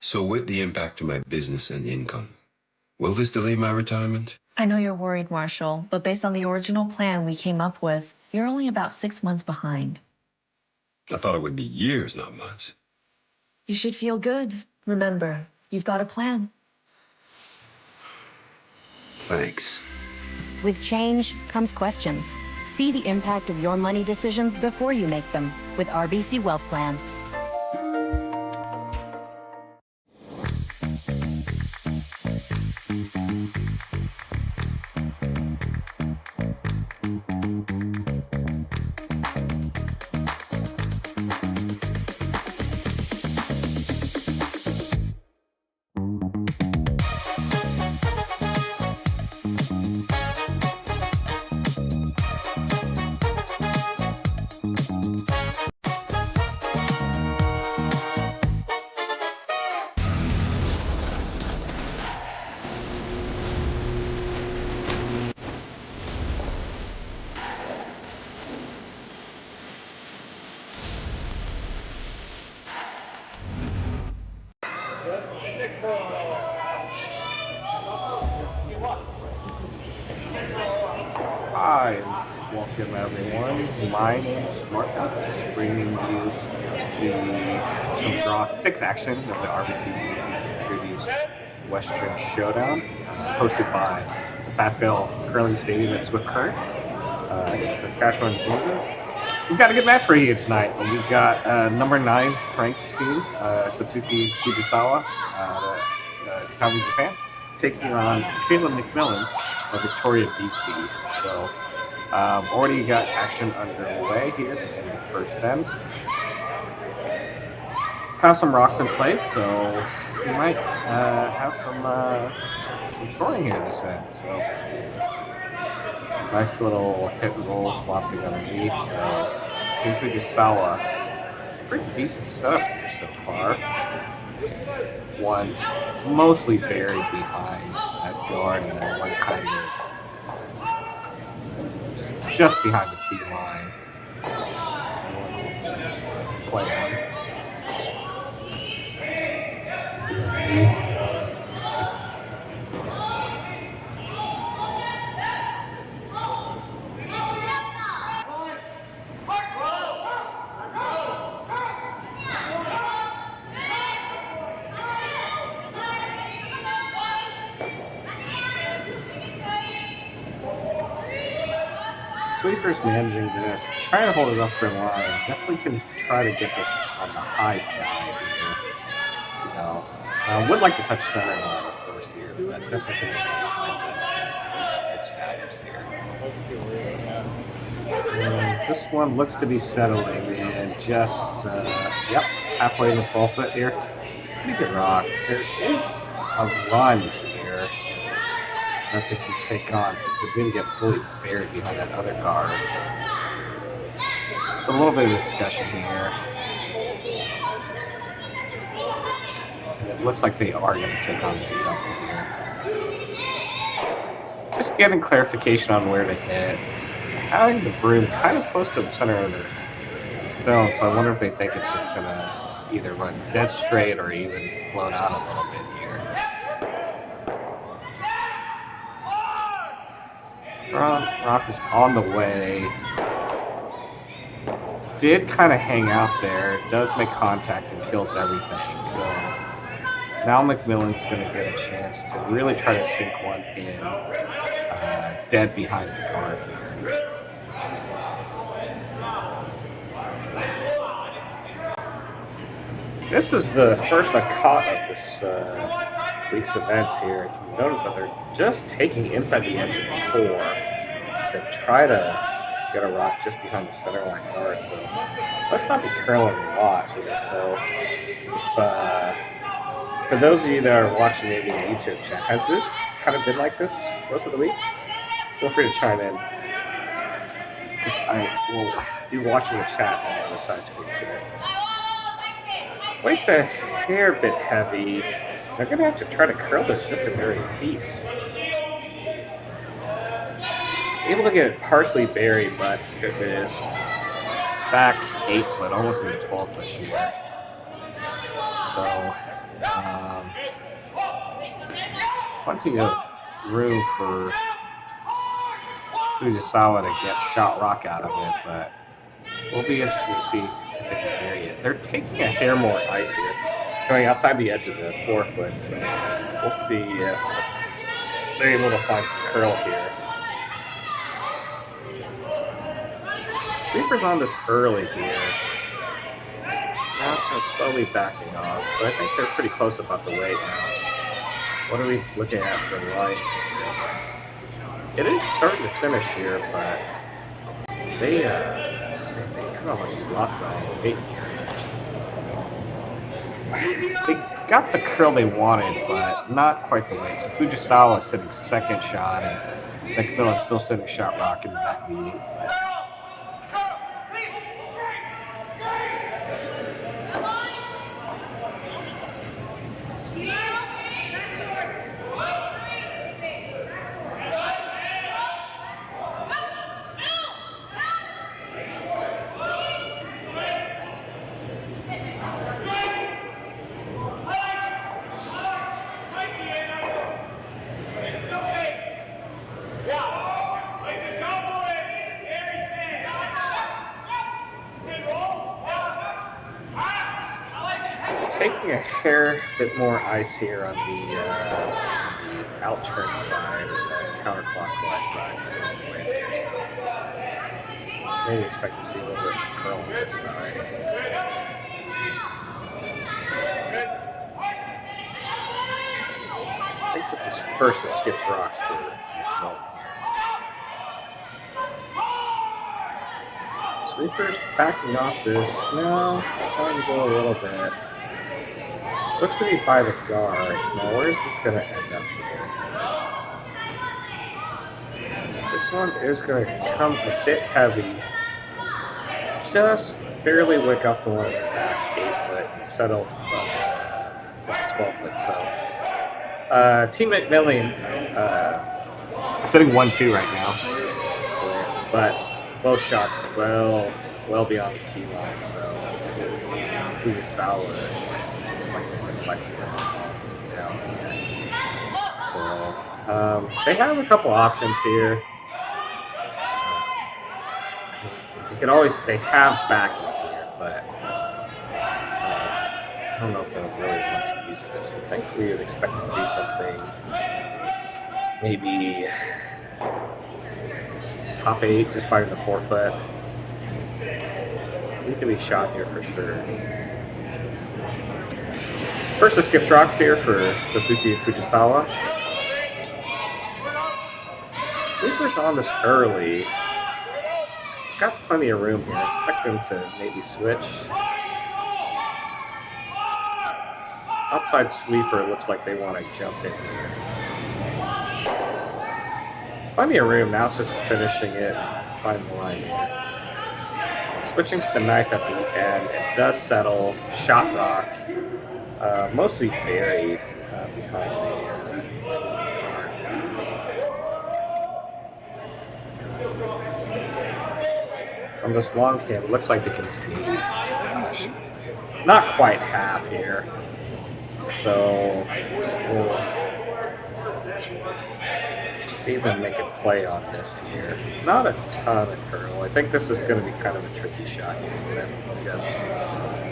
So with the impact to my business and income, will this delay my retirement? I know you're worried, Marshall, but based on the original plan we came up with, you're only about 6 months behind. I thought it would be years, not months. You should feel good. Remember, you've got a plan. Thanks. With change comes questions. See the impact of your money decisions before you make them with RBC Wealth Plan. Hi, and welcome everyone. My name is Mark. I'm bringing you the Draw 6 action of the RBC Securities Western Showdown, hosted by the Sasktel Curling Stadium at Swift Current in Saskatchewan, Canada. We've got a good match for you tonight. We've got number 9 ranked team, Satsuki Fujisawa, Kitami, Japan, taking on Kayla MacMillan of Victoria, BC. So already got action underway here in the first end. Have some rocks in place, so we might have some scoring here this end. So nice little hit and roll flopping underneath. So Team Fujisawa, pretty decent setup here so far. One mostly buried behind that guard, and then one kind of just behind the tee line. Play on. Sweeper's managing this, trying to hold it up for a line. Definitely can try to get this on the high side here. You know, would like to touch center line, of course, here, but definitely can get on the high side. Good snaps here. And this one looks to be settling in just, yep, halfway in the 12-foot here. Pretty good rock. There is a run here that they can take on since it didn't get fully buried behind that other guard. So a little bit of discussion here. And it looks like they are going to take on this double here. Just getting clarification on where to hit. Having the broom kind of close to the center of the stone, so I wonder if they think it's just going to either run dead straight or even float out a little bit here. Rock is on the way. Did kind of hang out there. Does make contact and kills everything. So now MacMillan's going to get a chance to really try to sink one in dead behind the guard here. This is the first I caught of this week's events here. If you notice that they're just taking inside the edge of the 4 to try to get a rock just behind the center line guard. So let's not be curling a lot here. So for those of you that are watching maybe in the YouTube chat, has this kind of been like this most of the week? Feel free to chime in. I will be watching the chat on the other side screen today. Weight's a hair bit heavy. They're going to have to try to curl this just to bury a piece. Able to get it partially buried, but it is back 8 foot, almost in the 12 foot here. So, plenty of room for Fujisawa to get shot rock out of it, but we'll be interested to see if they can vary it. They're taking a hair more ice here, going outside the edge of the forefoot, so we'll see if they're able to find some curl here. Sweeper's on this early here. Now kind of slowly backing off, but I think they're pretty close about the weight now. What are we looking at for light? It is starting to finish here, but they kind of just lost it all the weight here. They got the curl they wanted, but not quite the weight. So Fujisawa is sitting second shot, and MacMillan's still sitting shot rock in the back meeting. Taking a hair bit more ice here on the out-turn side, counterclockwise side. So maybe expect to see a little bit of curl on this side. I think this is first that skips rocks for MacMillan. Sweeper's backing off this. No, trying to go a little bit. Looks to be by the guard. Now, where is this going to end up here? This one is going to come a bit heavy. Just barely wick off the one at the back, 8 foot, and settle 12 foot. So, Team MacMillan sitting 1-2 right now. But both shots well beyond the tee line. So, Fujisawa looks like they reflected down here. So, they have a couple options here. They have backing here, but I don't know if they'll really want to use this. I think we would expect to see something, maybe top 8, just by the forefoot. Need to be shot here for sure. First, the skips rocks here for Satsuki Fujisawa. Sweeper's on this early. Got plenty of room here. Expect him to maybe switch. Outside sweeper looks like they want to jump in here. Plenty of room. Now it's just finishing it. Find the line here. Switching to the knife at the end. It does settle. Shot rock. Mostly buried behind the on this long cam, it looks like they can see. Gosh, not quite half here. So we'll see them make a play on this here. Not a ton of curl. I think this is going to be kind of a tricky shot here. We're going to have to discuss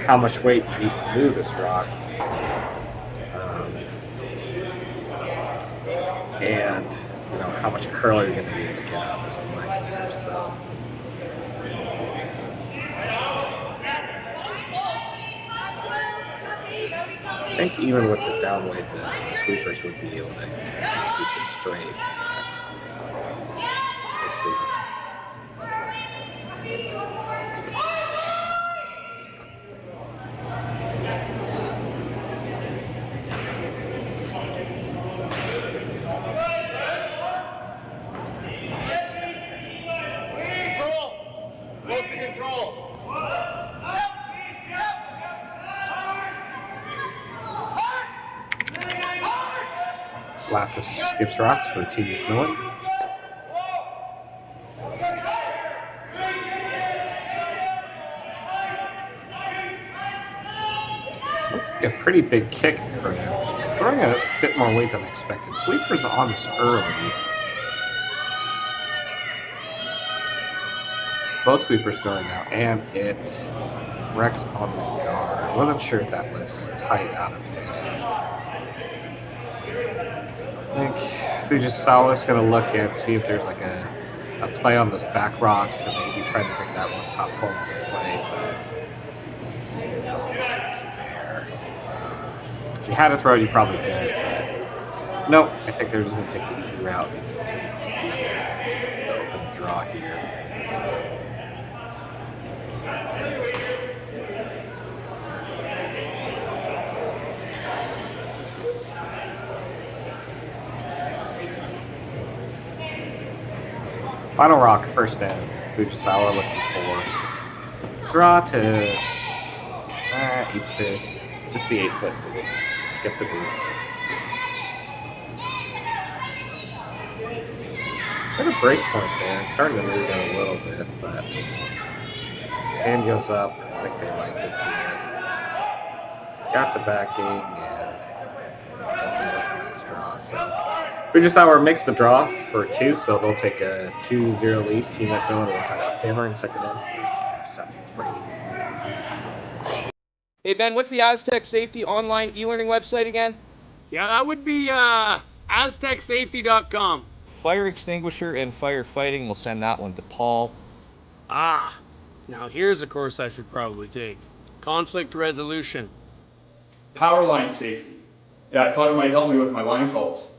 how much weight you need to move this rock. And how much curl you're going to be able to get out of this line here. So I think even with the down weight, the sweepers would be able to keep it straight. We'll see. Lots of skips rocks for Team MacMillan. A pretty big kick for him. Throwing a bit more weight than expected. Sweeper's on this early. Both sweepers going now, and it wrecks on the guard. Wasn't sure if that was tight out of hand. I think Fujisawa's going to look at, see if there's like a play on those back rocks to maybe try to bring that one top corner into play, but it's there. If you had to throw it, you probably could. But nope, I think they're just going to take the easy route and just open the draw here. Final rock, first in. Fujisawa looking for draw to 8-bit, just the 8-bit to get the deuce. Got a break point there, starting to move it a little bit, but hand goes up. I think they like this here. Got the backing and nice draw. So Fujisawa makes the draw for 2, so they'll take a 2-0 lead. Team MacMillan will head up hammer in second in. Hey Ben, what's the Aztec Safety online e-learning website again? Yeah, that would be aztecsafety.com. Fire extinguisher and firefighting, we'll send that one to Paul. Ah, now here's a course I should probably take. Conflict resolution. Power line safety. Yeah, I thought it might help me with my line calls.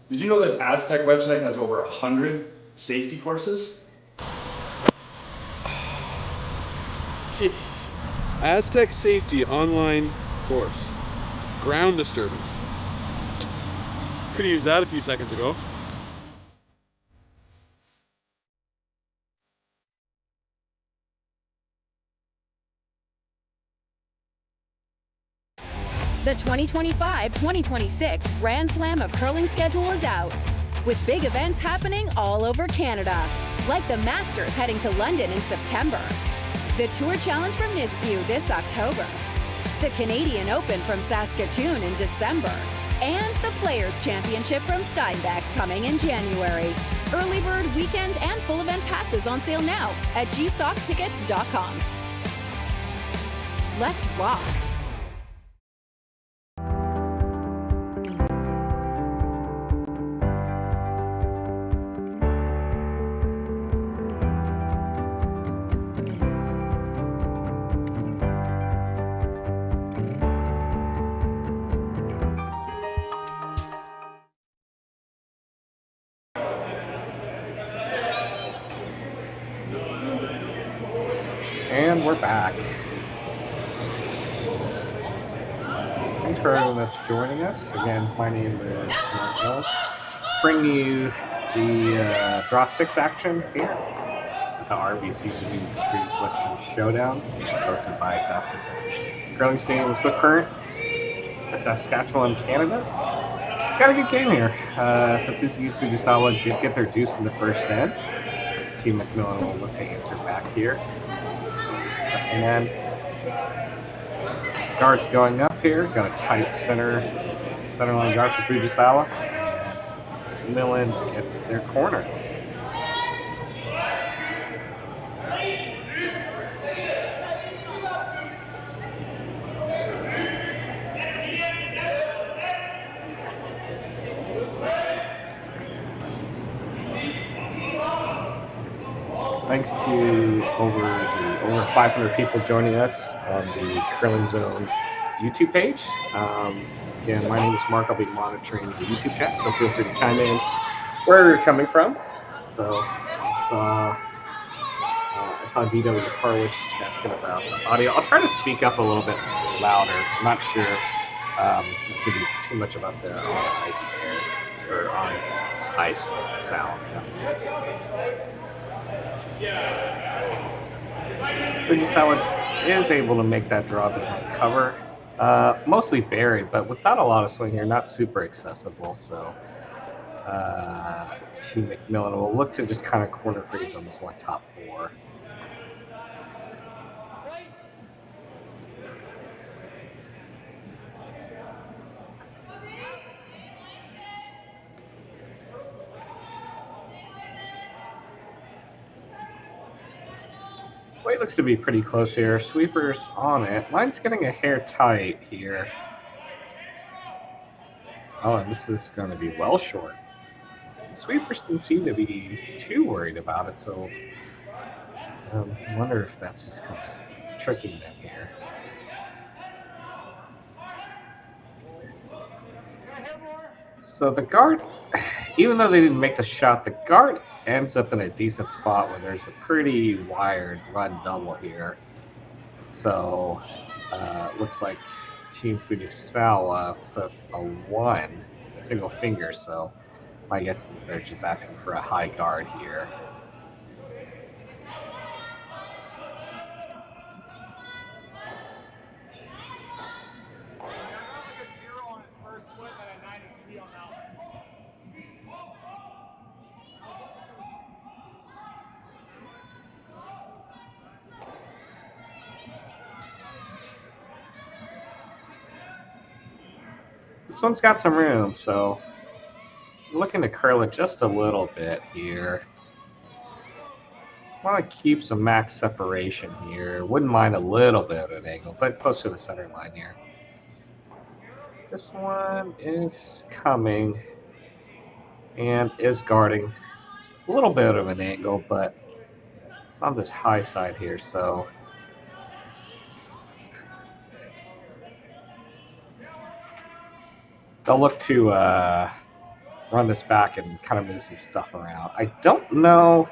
Did you know this Aztec website has over 100 safety courses? Jeez. Aztec Safety online course. Ground disturbance. Could have used that a few seconds ago. The 2025-2026 Grand Slam of Curling schedule is out, with big events happening all over Canada, like the Masters heading to London in September, the Tour Challenge from Nisku this October, the Canadian Open from Saskatchewan in December, and the Players' Championship from Steinbach coming in January. Early bird weekend and full event passes on sale now at gsoctickets.com. Let's rock! And we're back. Thanks for everyone that's joining us. Again, my name is Mark Hill. Bring you the Draw 6 action here at the RBC Securities Western Showdown, hosted by Sasktel. Curling Stadium is Swift Current, Saskatchewan, Canada. Got a good game here. Satsuki Fujisawa did get their deuce from the first end. Team MacMillan will look to answer back here. Second end. Guards going up here. Got a tight center line guard for Fujisawa. And MacMillan gets their corner. Thanks to over 500 people joining us on the Curling Zone YouTube page. Again, my name is Mark. I'll be monitoring the YouTube chat, so feel free to chime in where you're coming from. So I saw DW Harwich asking about the audio. I'll try to speak up a little bit louder. I'm not sure I'll give you too much about the on ice air or on ice sound. Fujisawa is able to make that draw behind cover. Mostly buried, but without a lot of swing here, not super accessible. So Team MacMillan will look to just kind of corner freeze on this one top 4. Weight looks to be pretty close here. Sweeper's on it. Line's getting a hair tight here. Oh, and this is going to be well short. Sweepers didn't seem to be too worried about it, so I wonder if that's just kind of tricking them here. So the guard, even though they didn't make the shot, the guard ends up in a decent spot where there's a pretty wired run double here. So looks like Team Fujisawa put a 1, single finger, so my guess is they're just asking for a high guard here. This one's got some room, so I'm looking to curl it just a little bit here. Want to keep some max separation here. Wouldn't mind a little bit of an angle, but close to the center line here. This one is coming and is guarding a little bit of an angle, but it's on this high side here, so they'll look to run this back and kind of move some stuff around. I don't know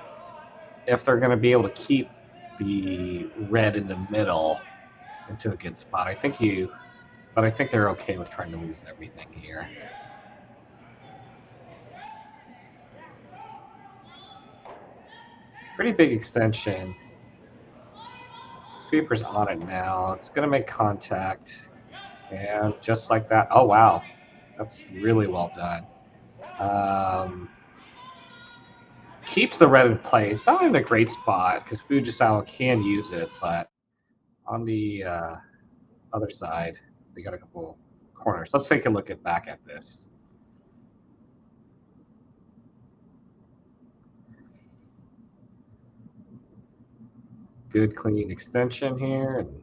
if they're going to be able to keep the red in the middle into a good spot. I think they're okay with trying to lose everything here. Pretty big extension. Sweeper's on it now. It's going to make contact. And just like that, oh wow. That's really well done. Keeps the red in play. It's not in a great spot because Fujisawa can use it, but on the other side, we got a couple corners. Let's take a look back at this. Good clean extension here and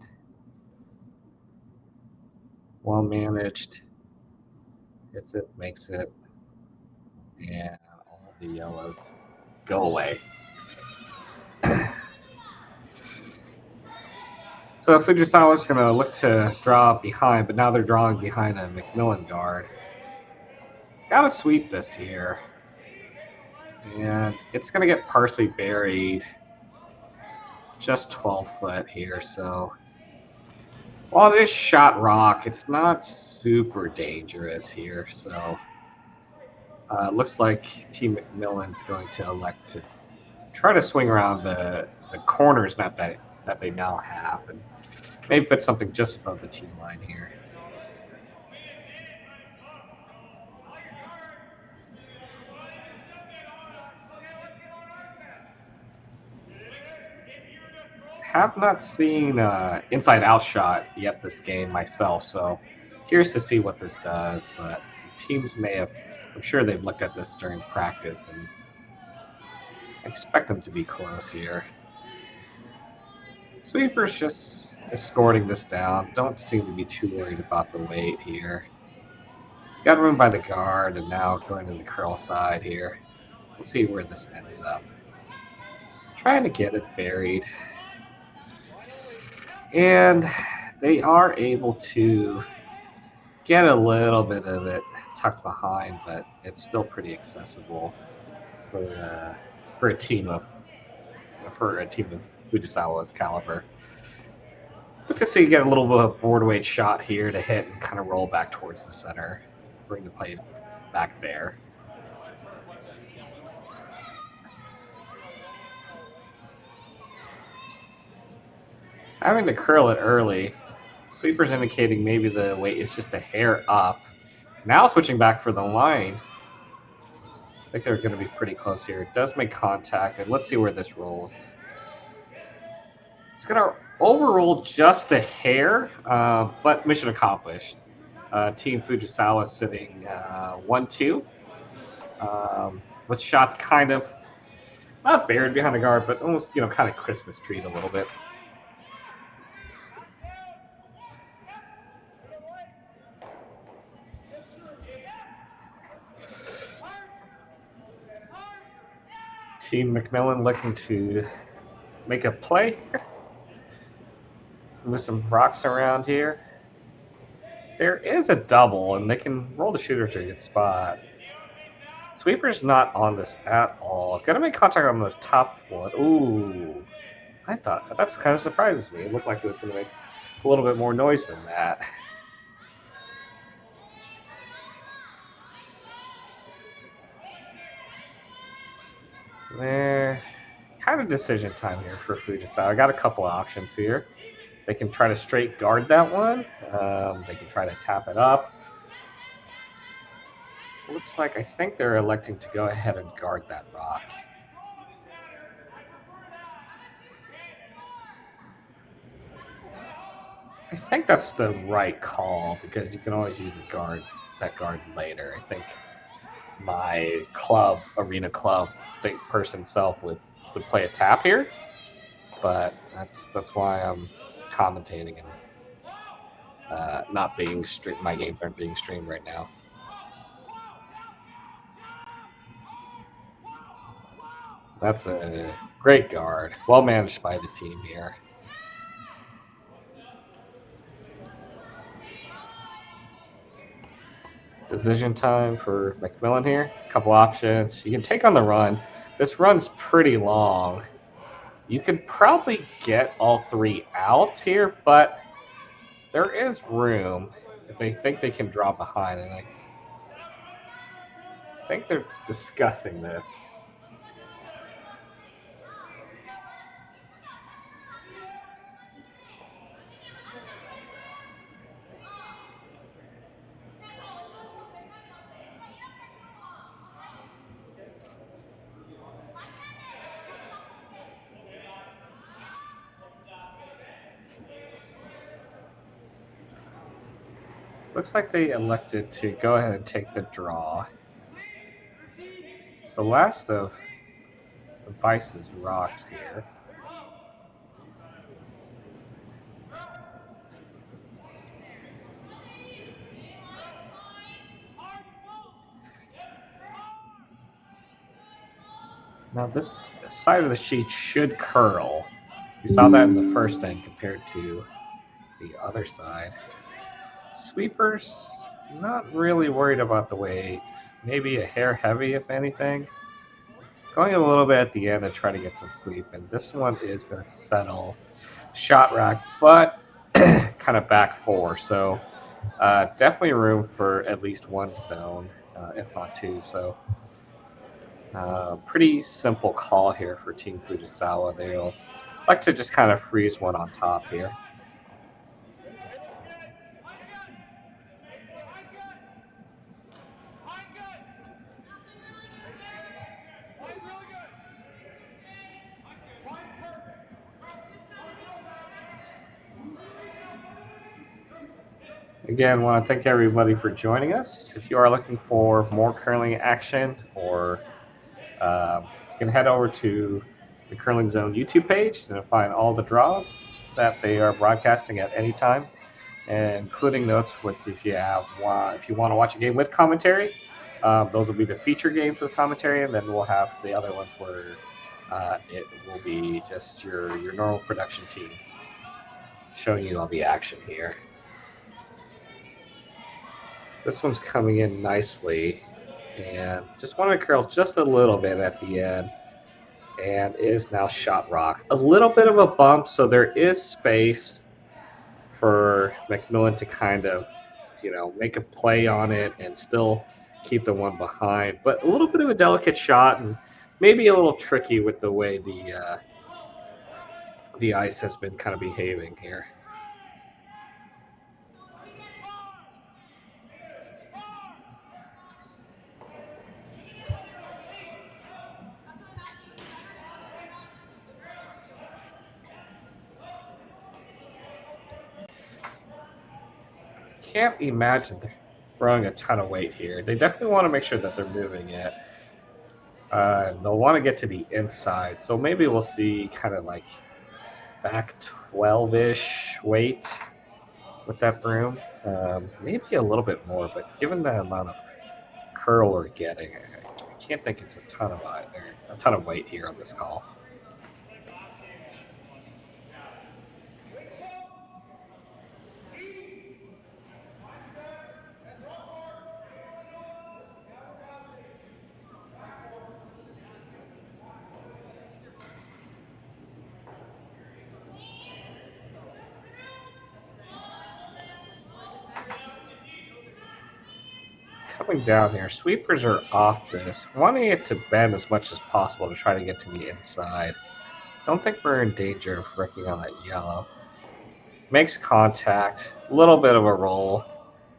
well managed. Hits it, makes it, and all the yellows go away. So Fujisawa's going to look to draw behind, but now they're drawing behind a MacMillan guard. Got to sweep this here. And it's going to get partially buried. Just 12 foot here, so while it is shot rock, it's not super dangerous here, so looks like Team MacMillan's going to elect to try to swing around the corners that they now have, and maybe put something just above the team line here. Have not seen inside out shot yet this game myself, so curious to see what this does, but teams may have, I'm sure they've looked at this during practice and expect them to be close here. Sweeper's just escorting this down, don't seem to be too worried about the weight here. Got room by the guard and now going to the curl side here. We'll see where this ends up. Trying to get it buried. And they are able to get a little bit of it tucked behind, but it's still pretty accessible for a team of Fujisawa's caliber. Good to see you get a little bit of board weight shot here to hit and kind of roll back towards the center, bring the plate back there. Having to curl it early. Sweeper's indicating maybe the weight is just a hair up. Now switching back for the line. I think they're going to be pretty close here. It does make contact, and let's see where this rolls. It's going to overroll just a hair, but mission accomplished. Team Fujisawa sitting 1-2. With shots kind of not buried behind the guard, but almost, kind of Christmas treed a little bit. Team MacMillan looking to make a play here. Move some rocks around here. There is a double, and they can roll the shooter to a good spot. Sweeper's not on this at all. Gonna make contact on the top one. Ooh. I thought, that's kind of surprises me. It looked like it was gonna make a little bit more noise than that. There, kind of decision time here for Fujisawa. I got a couple of options here. They can try to straight guard that one. They can try to tap it up. Looks like I think they're electing to go ahead and guard that rock. I think that's the right call because you can always use that guard later. I think my arena club person self would play a tap here, but that's why I'm commentating and not being my games aren't being streamed right now. That's a great guard, well managed by the team here. Decision time for MacMillan here. A couple options. You can take on the run. This run's pretty long. You could probably get all three out here, but there is room if they think they can draw behind, and I think they're discussing this. Looks like they elected to go ahead and take the draw. So last of the Vice's rocks here. Now this side of the sheet should curl. We saw that in the first end compared to the other side. Sweepers, not really worried about the weight. Maybe a hair heavy, if anything. Going a little bit at the end to try to get some sweep. And this one is going to settle shot rack, but kind of back four. So definitely room for at least one stone, if not two. So pretty simple call here for Team Fujisawa. They'll like to just kind of freeze one on top here. Again, want to thank everybody for joining us. If you are looking for more curling action, or you can head over to the Curling Zone YouTube page and find all the draws that they are broadcasting at any time, including notes with if you want to watch a game with commentary. Those will be the feature games with commentary, and then we'll have the other ones where it will be just your normal production team showing you all the action here. This one's coming in nicely, and just want to curl just a little bit at the end, and is now shot rock. A little bit of a bump, so there is space for MacMillan to kind of, make a play on it and still keep the one behind. But a little bit of a delicate shot, and maybe a little tricky with the way the ice has been kind of behaving here. Can't imagine they're throwing a ton of weight here. They definitely want to make sure that they're moving it. They'll want to get to the inside, so maybe we'll see kind of like back 12-ish weight with that broom. Maybe a little bit more, but given the amount of curl we're getting, I can't think it's a ton of weight here on this call. Coming down here, sweepers are off this, wanting it to bend as much as possible to try to get to the inside. Don't think we're in danger of wrecking on that yellow. Makes contact, a little bit of a roll.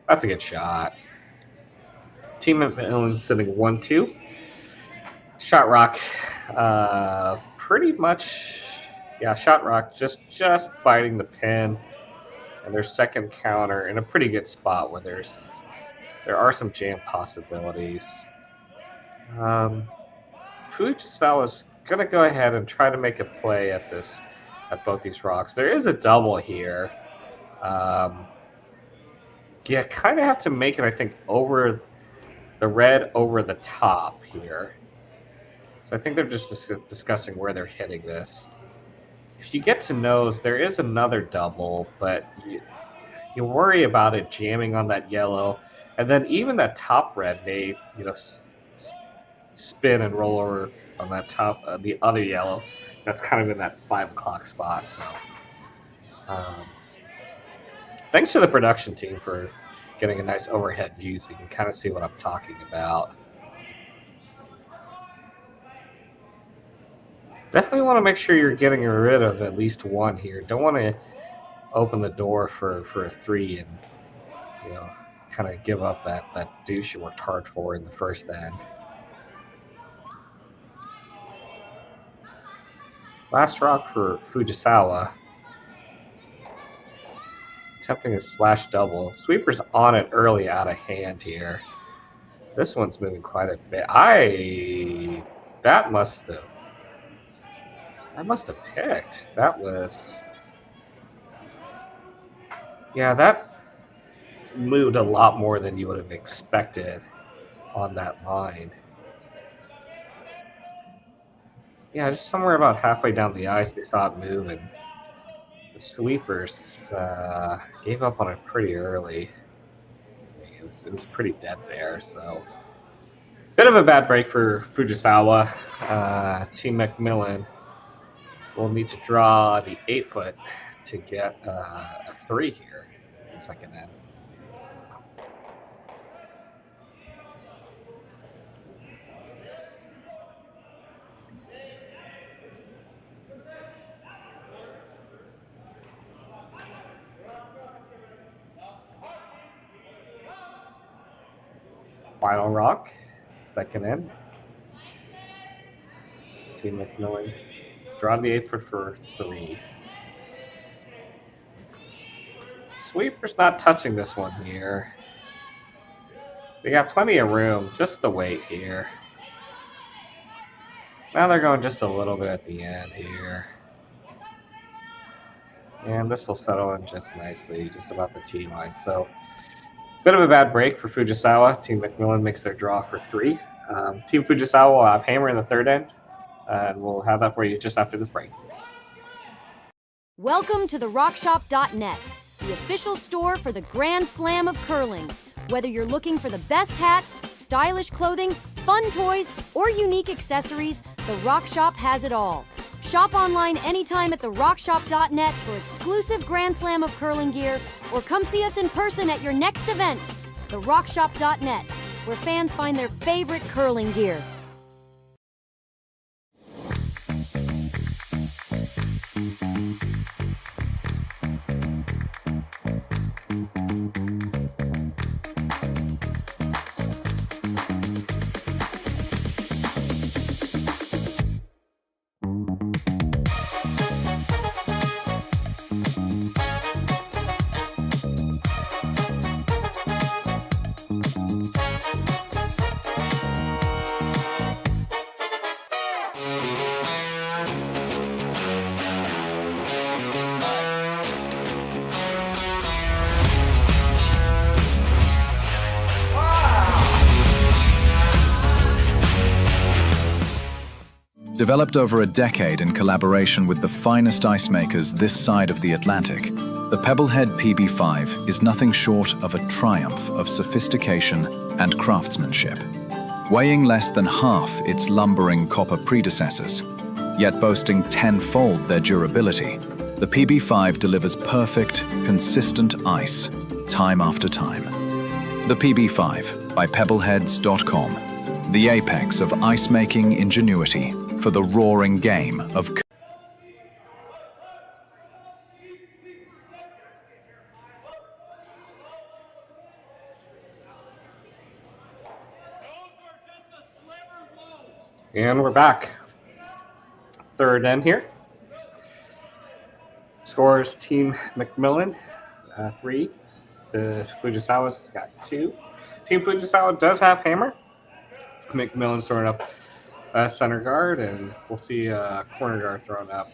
That's a good shot. Team MacMillan sitting 1-2. Shot rock, pretty much, yeah, shot rock just biting the pin. And their second counter in a pretty good spot where there are some jam possibilities. Fujisawa's gonna go ahead and try to make a play at both these rocks. There is a double here. Yeah, kind of have to make it, I think, over the red over the top here. So I think they're just discussing where they're hitting this. If you get to nose, there is another double, but you worry about it jamming on that yellow. And then even that top red may, spin and roll over on that top, the other yellow. That's kind of in that 5 o'clock spot. So, thanks to the production team for getting a nice overhead view so you can kind of see what I'm talking about. Definitely want to make sure you're getting rid of at least one here. Don't want to open the door for a 3 and, kind of give up that deuce you worked hard for in the first end. Last rock for Fujisawa. Attempting a slash double. Sweeper's on it early out of hand here. This one's moving quite a bit. That must have picked. That was... Yeah, that moved a lot more than you would have expected on that line. Yeah, just somewhere about halfway down the ice, they saw it move, and the sweepers gave up on it pretty early. It was pretty dead there, so bit of a bad break for Fujisawa. Team MacMillan will need to draw the 8-foot to get a 3 here in the second end. Final rock, second end. Team MacMillan draw the 8-foot for 3. Sweeper's not touching this one here. They got plenty of room, just the weight here. Now they're going just a little bit at the end here. And this will settle in just nicely, just about the T line. So, bit of a bad break for Fujisawa. Team MacMillan makes their draw for 3. Team Fujisawa will have hammer in the third end. And we'll have that for you just after this break. Welcome to the RockShop.net, the official store for the Grand Slam of curling. Whether you're looking for the best hats, stylish clothing, fun toys, or unique accessories, the Rock Shop has it all. Shop online anytime at therockshop.net for exclusive Grand Slam of curling gear, or come see us in person at your next event. Therockshop.net, where fans find their favorite curling gear. Developed over a decade in collaboration with the finest ice makers this side of the Atlantic, the Pebblehead PB5 is nothing short of a triumph of sophistication and craftsmanship. Weighing less than half its lumbering copper predecessors, yet boasting tenfold their durability, the PB5 delivers perfect, consistent ice, time after time. The PB5 by Pebbleheads.com, the apex of ice-making ingenuity for the roaring game of And we're back. Third end here. Scores Team MacMillan 3 to Fujisawa's got 2. Team Fujisawa does have hammer. MacMillan's throwing up center guard, and we'll see corner guard thrown up.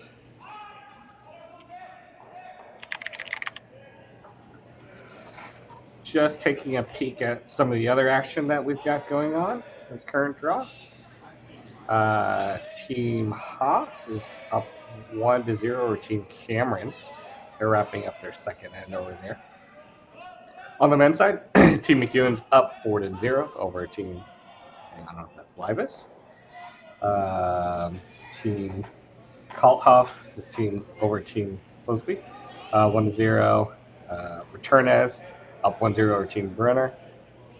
Just taking a peek at some of the other action that we've got going on this current draw. Team Ha is up 1-0 over Team Cameron. They're wrapping up their second end over there. On the men's side, Team McEwen's up 4-0 over Team, I don't know if that's Libus. Team Kalthoff is team over Team Mosley, 1-0. Returnez up 1-0 over Team Brenner.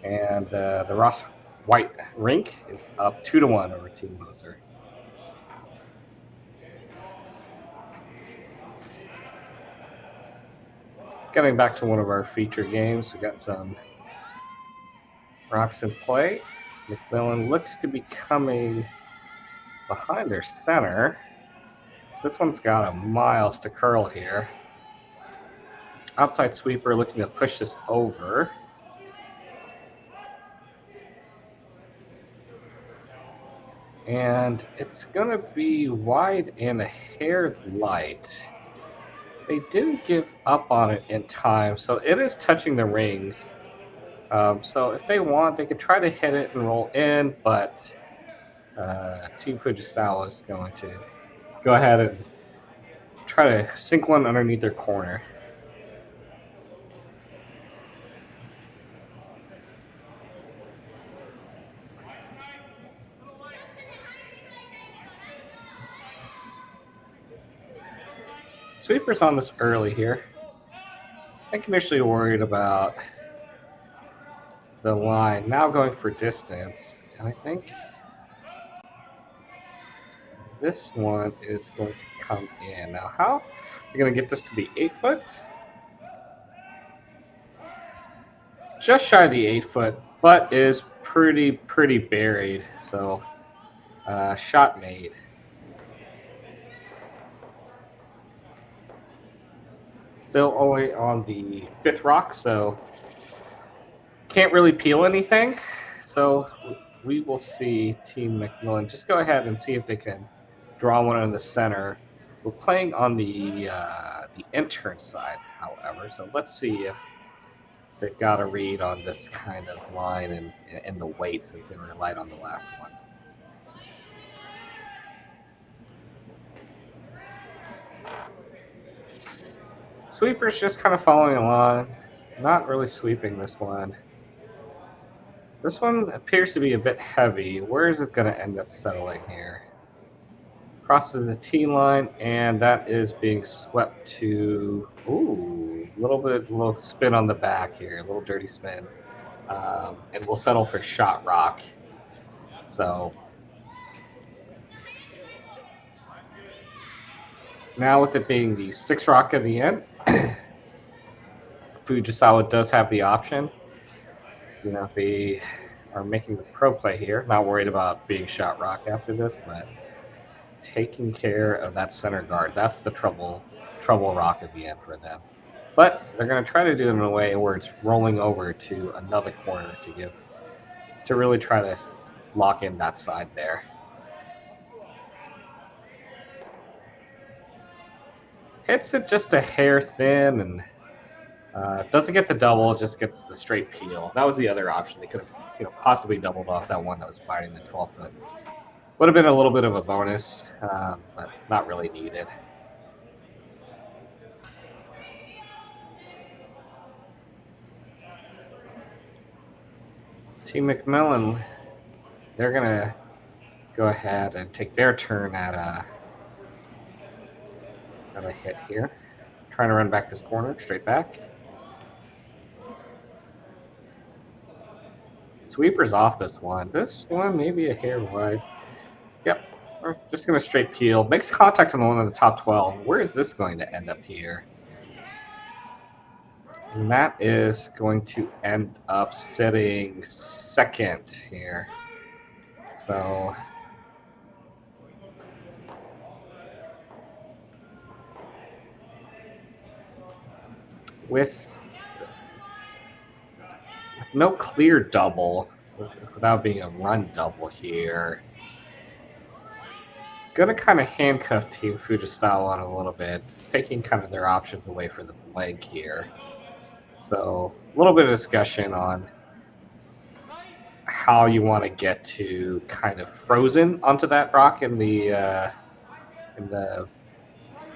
And the Ross White Rink is up 2-1 over Team Moser. Getting back to one of our feature games, we got some rocks in play. MacMillan looks to be coming behind their center. This one's got a miles to curl here. Outside sweeper looking to push this over. And it's going to be wide and a hair light. They didn't give up on it in time, so it is touching the rings. So if they want, they could try to hit it and roll in, but Team Fujisawa is going to go ahead and try to sink one underneath their corner. Sweeper's on this early here. I think initially worried about the line. Now going for distance. And I think this one is going to come in. Now how are you going to get this to the 8 foot? Just shy of the 8 foot, but is pretty buried. So shot made. Still only on the 5th rock, so can't really peel anything. So we will see Team MacMillan just go ahead and see if they can draw one in the center. We're playing on the intern side, however, so let's see if they've got a read on this kind of line and the weight, since they were light on the last one. Sweeper's just kind of following along, not really sweeping this one. This one appears to be a bit heavy. Where is it going to end up settling here? Crosses the T line, and that is being swept to, ooh, a little spin on the back here, a little dirty spin. And we'll settle for shot rock. So now with it being the 6 rock at the end, Fujisawa does have the option. You know, they are making the pro play here. Not worried about being shot rock after this, but taking care of that center guard. That's the trouble rock at the end for them. But they're going to try to do it in a way where it's rolling over to another corner to really try to lock in that side there. Hits it just a hair thin and doesn't get the double, just gets the straight peel. That was the other option. They could have possibly doubled off that one that was biting the 12 foot. Would have been a little bit of a bonus, but not really needed. Team MacMillan, they're going to go ahead and take their turn at a hit here. Trying to run back this corner, straight back. Sweeper's off this one. This one maybe a hair wide. Yep, we're just going to straight peel. Makes contact on the one in the top 12. Where is this going to end up here? And that is going to end up sitting second here. So with no clear double, without being a run double here, it's going to kind of handcuff Team Fujisawa on a little bit. It's taking kind of their options away from the blank here. So a little bit of discussion on how you want to get to kind of frozen onto that rock in the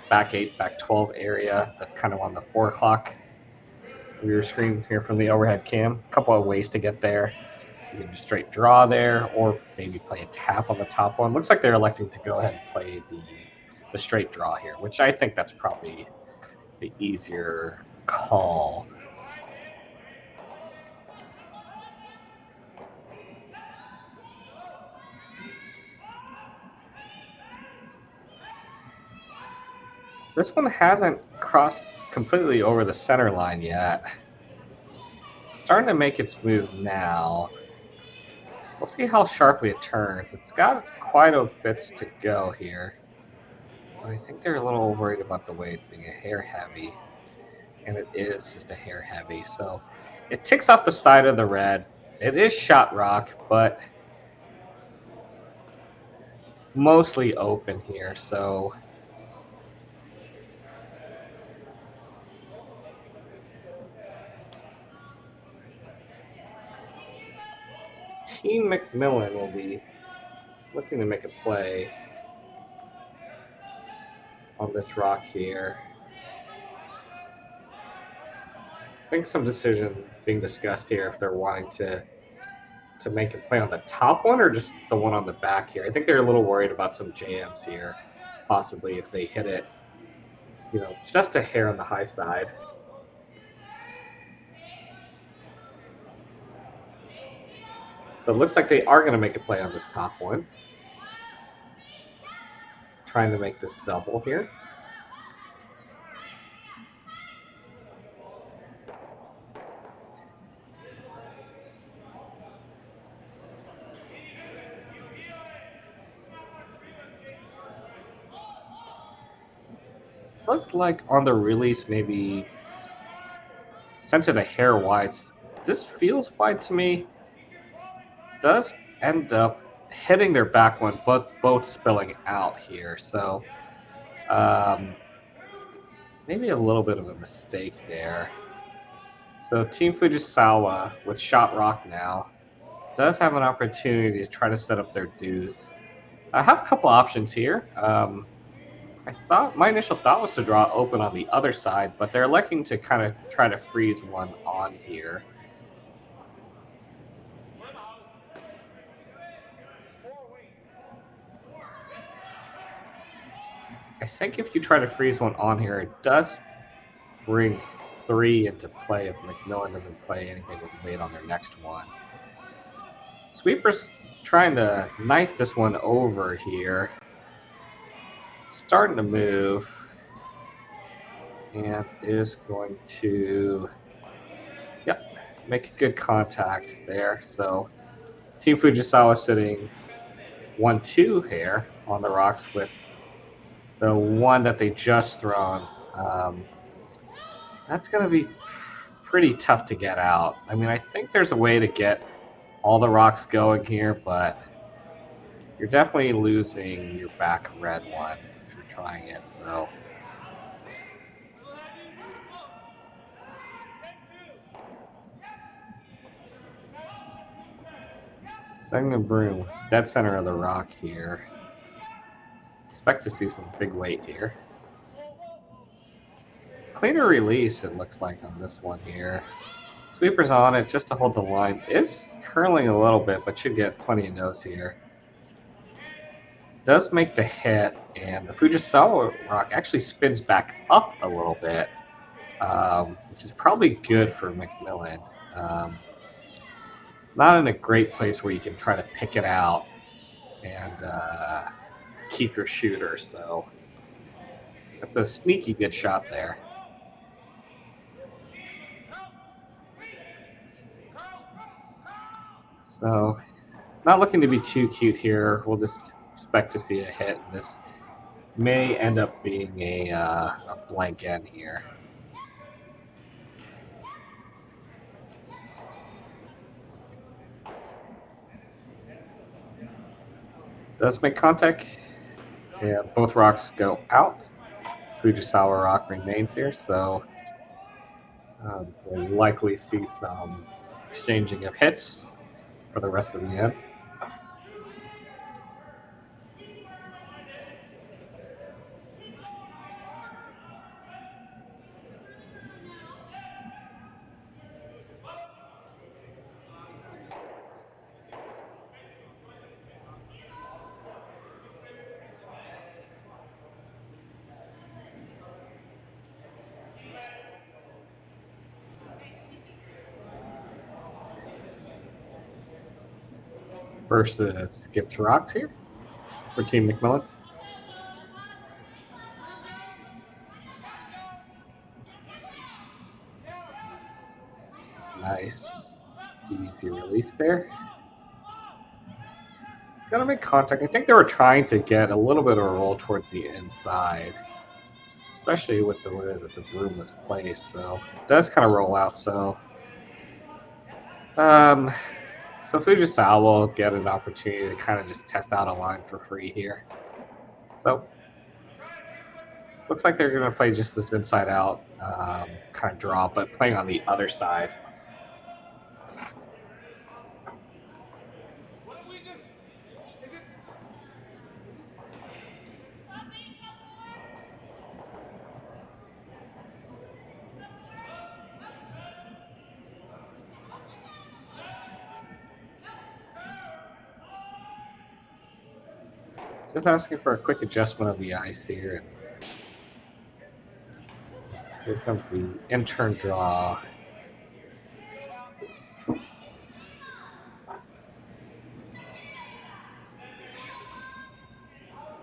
back 8, back 12 area. That's kind of on the 4 o'clock of your screen here from the overhead cam. A couple of ways to get there. You can just straight draw there, or maybe play a tap on the top one. Looks like they're electing to go ahead and play the straight draw here, which I think that's probably the easier call. This one hasn't crossed completely over the center line yet. Starting to make its move now. We'll see how sharply it turns. It's got quite a bits to go here. But I think they're a little worried about the weight being a hair heavy. And it is just a hair heavy. So it ticks off the side of the red. It is shot rock, but mostly open here. So Team MacMillan will be looking to make a play on this rock here. I think some decision being discussed here if they're wanting to make a play on the top one or just the one on the back here. I think they're a little worried about some jams here, possibly if they hit it, you know, just a hair on the high side. So it looks like they are going to make a play on this top one. Trying to make this double here. Looks like on the release maybe sent it a hair wide. This feels wide to me. Does end up hitting their back one, but both spilling out here. So maybe a little bit of a mistake there. So Team Fujisawa with shot rock now does have an opportunity to try to set up their deuce. I have a couple options here. My initial thought was to draw open on the other side, but they're electing to kind of try to freeze one on here. I think if you try to freeze one on here, it does bring 3 into play if MacMillan doesn't play anything with weight on their next one. Sweeper's trying to knife this one over here. Starting to move. And is going to, make a good contact there. So Team Fujisawa sitting 1-2 here on the rocks with the one that they just thrown. That's going to be pretty tough to get out. I mean, I think there's a way to get all the rocks going here, but you're definitely losing your back red one if you're trying it. Setting the broom, dead center of the rock here. Expect to see some big weight here. Cleaner release, it looks like, on this one here. Sweeper's on it just to hold the line. Is curling a little bit, but should get plenty of nose here. Does make the hit, and the Fujisawa rock actually spins back up a little bit, which is probably good for MacMillan. It's not in a great place where you can try to pick it out and keep your shooter, so that's a sneaky good shot there. So, not looking to be too cute here. We'll just expect to see a hit, and this may end up being a blank end here. Does make contact, and both rocks go out. Fujisawa rock remains here, so we'll likely see some exchanging of hits for the rest of the end. Versus skipped rocks here for Team MacMillan. Nice, easy release there. Gonna make contact. I think they were trying to get a little bit of a roll towards the inside, especially with the way that the broom was placed. So it does kind of roll out. So So Fujisawa will get an opportunity to kind of just test out a line for free here. So looks like they're going to play just this inside out kind of draw, but playing on the other side. Just asking for a quick adjustment of the ice here. Here comes the in-turn draw.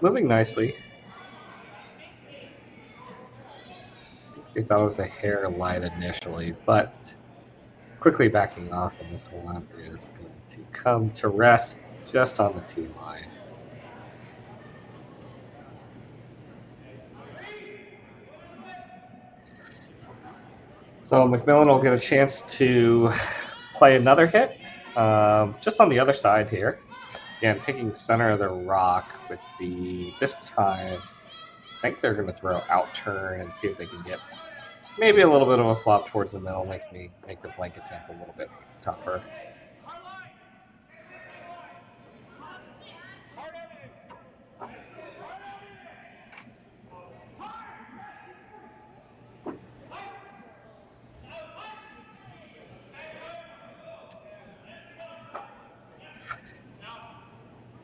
Moving nicely. We thought it was a hair light initially, but quickly backing off, and this one is going to come to rest just on the tee line. So MacMillan will get a chance to play another hit, just on the other side here. Again, taking center of the rock with the, this time, I think they're going to throw out turn and see if they can get maybe a little bit of a flop towards the middle, make the blank attempt a little bit tougher.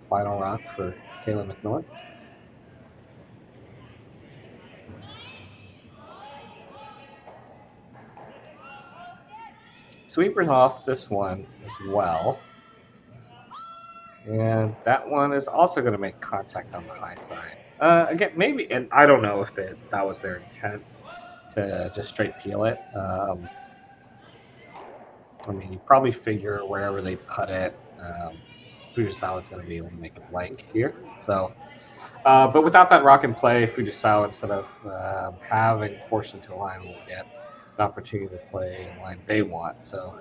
Final rock for Kayla MacMillan. Sweeper's off this one as well. And that one is also going to make contact on the high side. Again, maybe, and I don't know if that was their intent to just straight peel it. I mean, you probably figure wherever they put it, Fujisawa is going to be able to make a blank here. So, but without that rock in play, Fujisawa, instead of having forced into a line, will get an opportunity to play a line they want. So,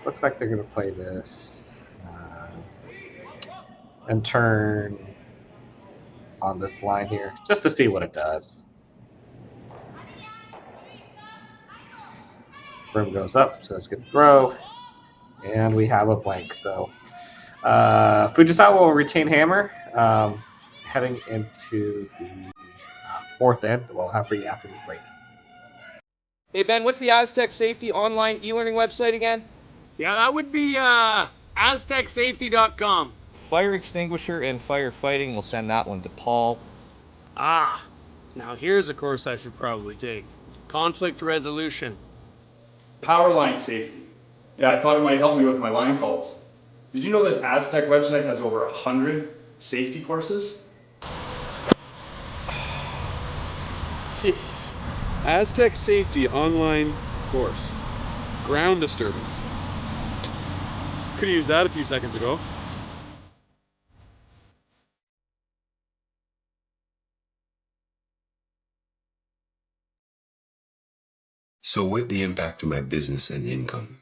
looks like they're going to play this and turn on this line here, just to see what it does. Broom goes up, so it's good throw. And we have a blank. So Fujisawa will retain hammer, heading into the fourth end. We'll have for you after this break. Hey Ben, what's the Aztec Safety online e-learning website again? Yeah, that would be aztecsafety.com. Fire extinguisher and firefighting. We'll send that one to Paul. Ah, now here's a course I should probably take. Conflict resolution. Power line safety. Yeah, I thought it might help me with my line calls. Did you know this Aztec website has over 100 safety courses? Jeez. Aztec Safety online course. Ground disturbance. Could have used that a few seconds ago. So with the impact to my business and income,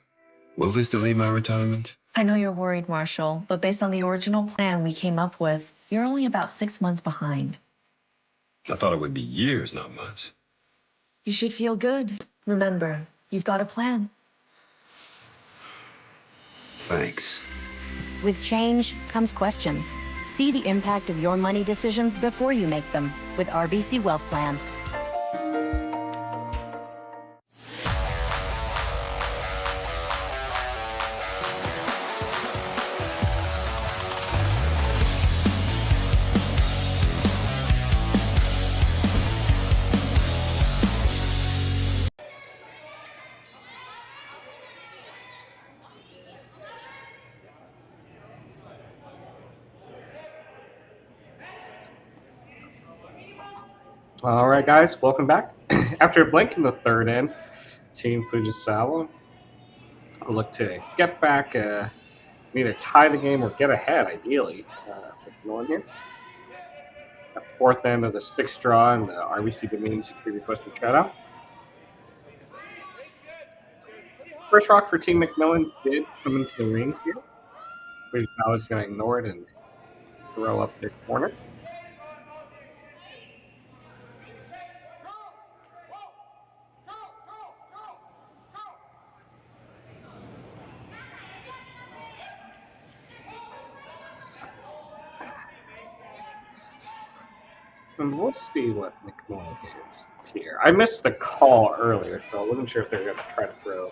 will this delay my retirement? I know you're worried, Marshall, but based on the original plan we came up with, you're only about 6 months behind. I thought it would be years, not months. You should feel good. Remember, you've got a plan. Thanks. With change comes questions. See the impact of your money decisions before you make them with RBC Wealth Plan. All right, guys, welcome back. After a blank in the third end, Team Fujisawa will look to get back, either tie the game or get ahead, ideally. MacMillan here. The fourth end of the sixth draw in the RBC Dominion Securities Western Showdown. First rock for Team MacMillan did come into the rings here. Fujisawa is going to ignore it and throw up their corner. And we'll see what MacMillan does here. I missed the call earlier, so I wasn't sure if they were going to try to throw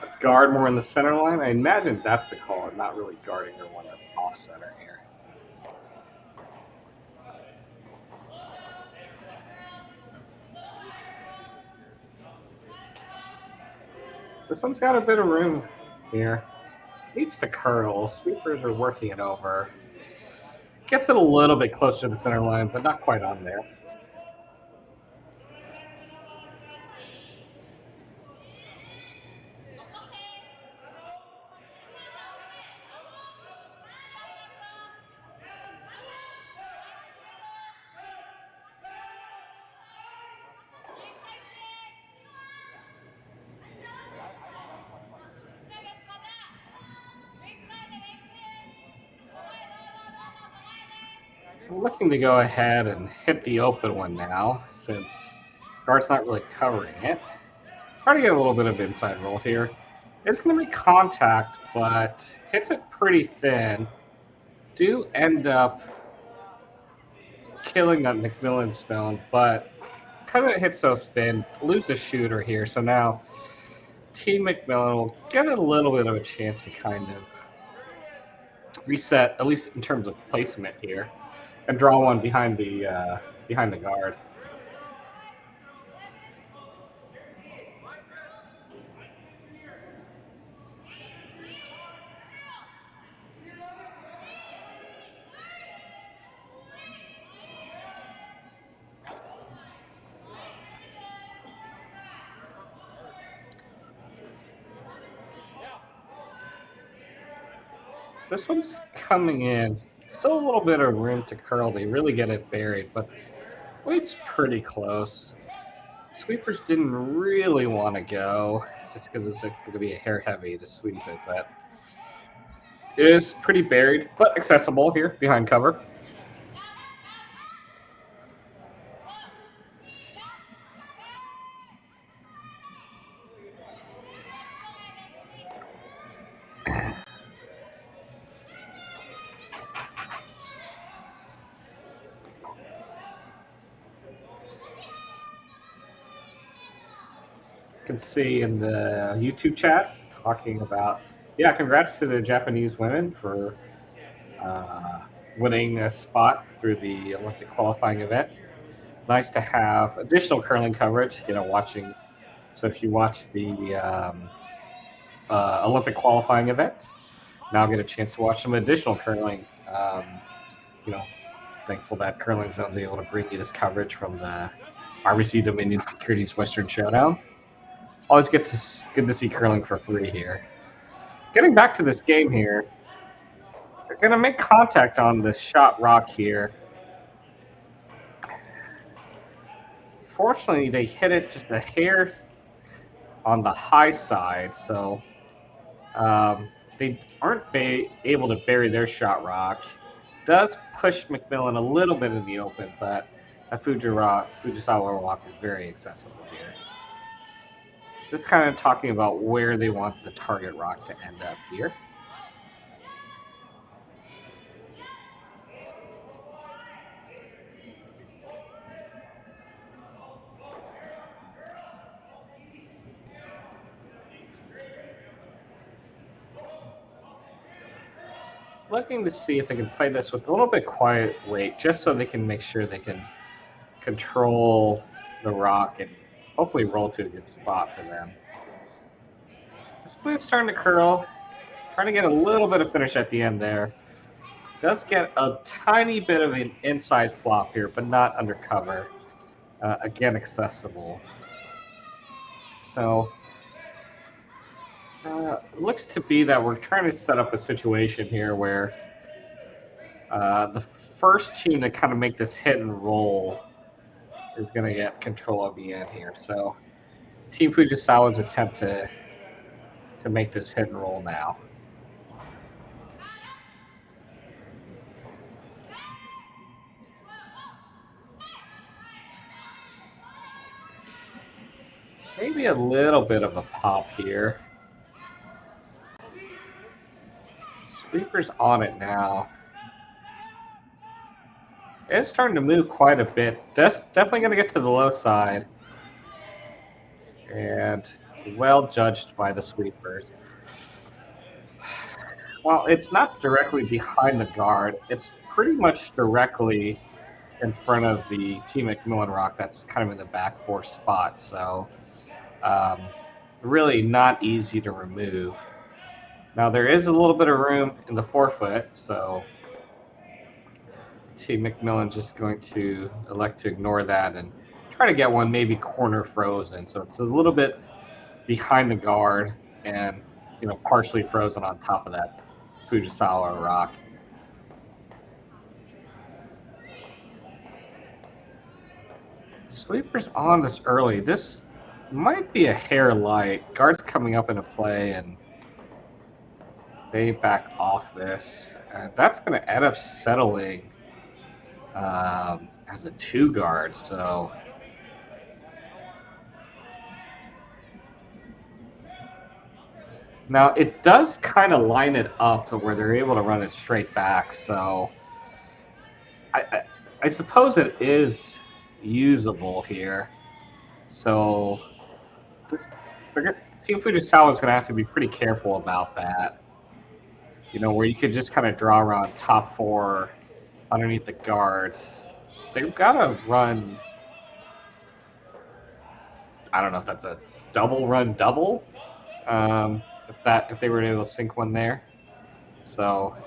a guard more in the center line. I imagine that's the call, and not really guarding the one that's off center here. This one's got a bit of room here. Needs to curl. Sweepers are working it over. Gets it a little bit closer to the center line, but not quite on there. We're looking to go ahead and hit the open one now, since guard's not really covering it. Try to get a little bit of inside roll here. It's going to be contact, but hits it pretty thin. Do end up killing that MacMillan stone, but because it hits so thin, lose the shooter here. So now Team MacMillan will get a little bit of a chance to kind of reset, at least in terms of placement here, and draw one behind the guard. This one's coming in. Still a little bit of room to curl. They really get it buried, but weight's pretty close. Sweepers didn't really want to go, just because it's going to be a hair heavy to sweep it, but it is pretty buried, but accessible here behind cover. can see in the YouTube chat talking about, yeah, congrats to the Japanese women for winning a spot through the Olympic qualifying event. Nice to have additional curling coverage, watching. So if you watch the Olympic qualifying event, now get a chance to watch some additional curling. Thankful that Curling Zone's able to bring you this coverage from the RBC Dominion Securities Western Showdown. Always good to see curling for free here. Getting back to this game here, they're going to make contact on this shot rock here. Fortunately, they hit it just a hair on the high side, so they aren't able to bury their shot rock. Does push MacMillan a little bit in the open, but that Fujisawa rock is very accessible here. Just kind of talking about where they want the target rock to end up here. Looking to see if they can play this with a little bit quiet weight, just so they can make sure they can control the rock and hopefully roll to a good spot for them. This blue's starting to curl, trying to get a little bit of finish at the end there. Does get a tiny bit of an inside flop here, but not undercover. Again, accessible. So looks to be that we're trying to set up a situation here where the first team to kind of make this hit and roll is going to get control of the end here. So Team Fujisawa's attempt to make this hit and roll now. Maybe a little bit of a pop here. Sweeper's on it now. It's starting to move quite a bit. Definitely going to get to the low side. And well judged by the sweepers. Well, it's not directly behind the guard. It's pretty much directly in front of the Team MacMillan rock that's kind of in the back four spot. So really not easy to remove. Now there is a little bit of room in the forefoot, so Team MacMillan just going to elect to ignore that and try to get one maybe corner frozen. So it's a little bit behind the guard and partially frozen on top of that Fujisawa rock. Sweeper's on this early. This might be a hair light. Guard's coming up into play and they back off this. And that's going to end up settling as a 2 guard. So now it does kind of line it up to where they're able to run it straight back. So I suppose it is usable here. So Team Fujisawa is going to have to be pretty careful about that. Where you could just kind of draw around top 4 underneath the guards. They've got to run, I don't know if that's a double run double, if they were able to sink one there. So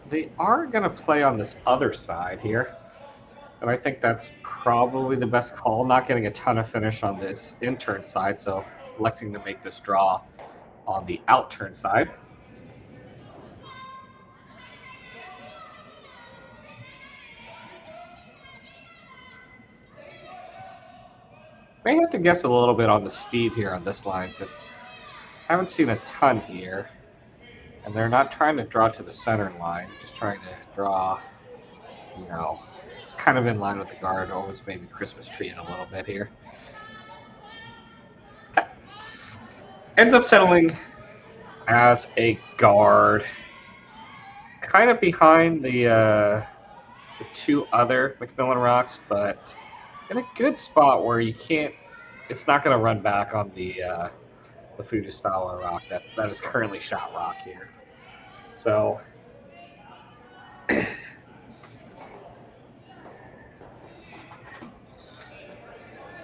they are going to play on this other side here. And I think that's probably the best call. Not getting a ton of finish on this in-turn side, so electing to make this draw on the out-turn side. May have to guess a little bit on the speed here on this line, since I haven't seen a ton here. And they're not trying to draw to the center line, just trying to draw, kind of in line with the guard, almost maybe Christmas tree in a little bit here. Okay. Ends up settling as a guard, kind of behind the the two other MacMillan rocks, but in a good spot where you can't. It's not going to run back on the Fujisawa rock that is currently shot rock here. So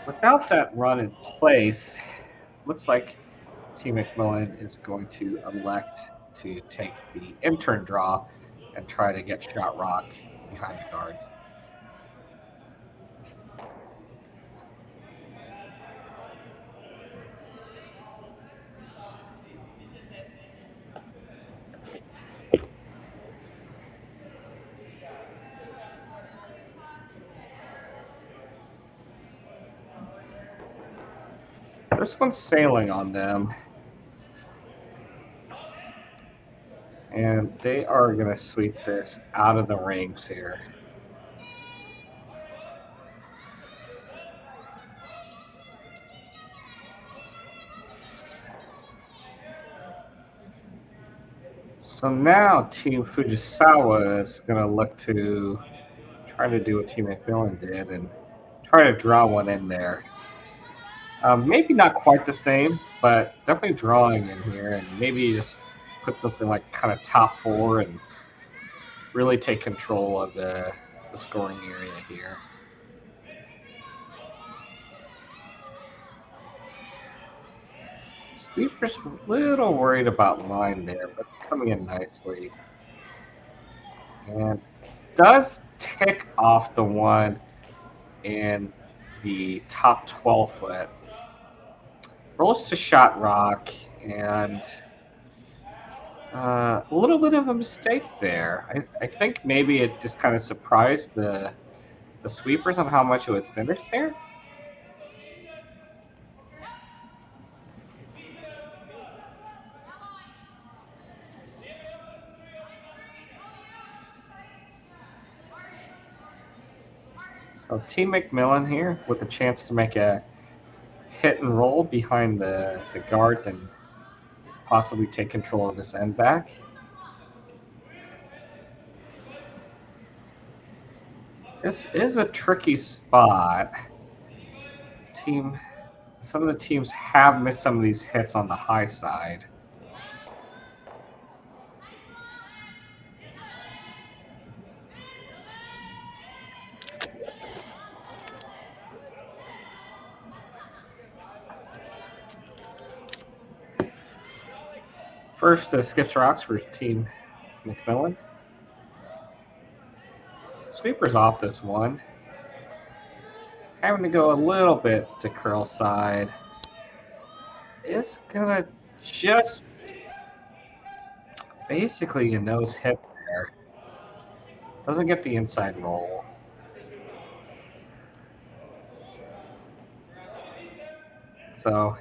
without that run in place, looks like Team MacMillan is going to elect to take the intern draw and try to get shot rock behind the guards. This one's sailing on them. And they are going to sweep this out of the rings here. So now Team Fujisawa is going to look to try to do what Team MacMillan did and try to draw one in there. Maybe not quite the same, but definitely drawing in here, and maybe just put something like kind of top four and really take control of the scoring area here. Sweeper's a little worried about line there, but it's coming in nicely. And does tick off the one in the top 12 foot. Rolls to shot rock, and a little bit of a mistake there. I think maybe it just kind of surprised the sweepers on how much it would finish there. So Team MacMillan here with a chance to make a hit and roll behind the guards and possibly take control of this end back. This is a tricky spot. Some of the teams have missed some of these hits on the high side. First, skips rocks for Team MacMillan. Sweeper's off this one. Having to go a little bit to curl side. Is gonna just basically a nose hit there. Doesn't get the inside roll. So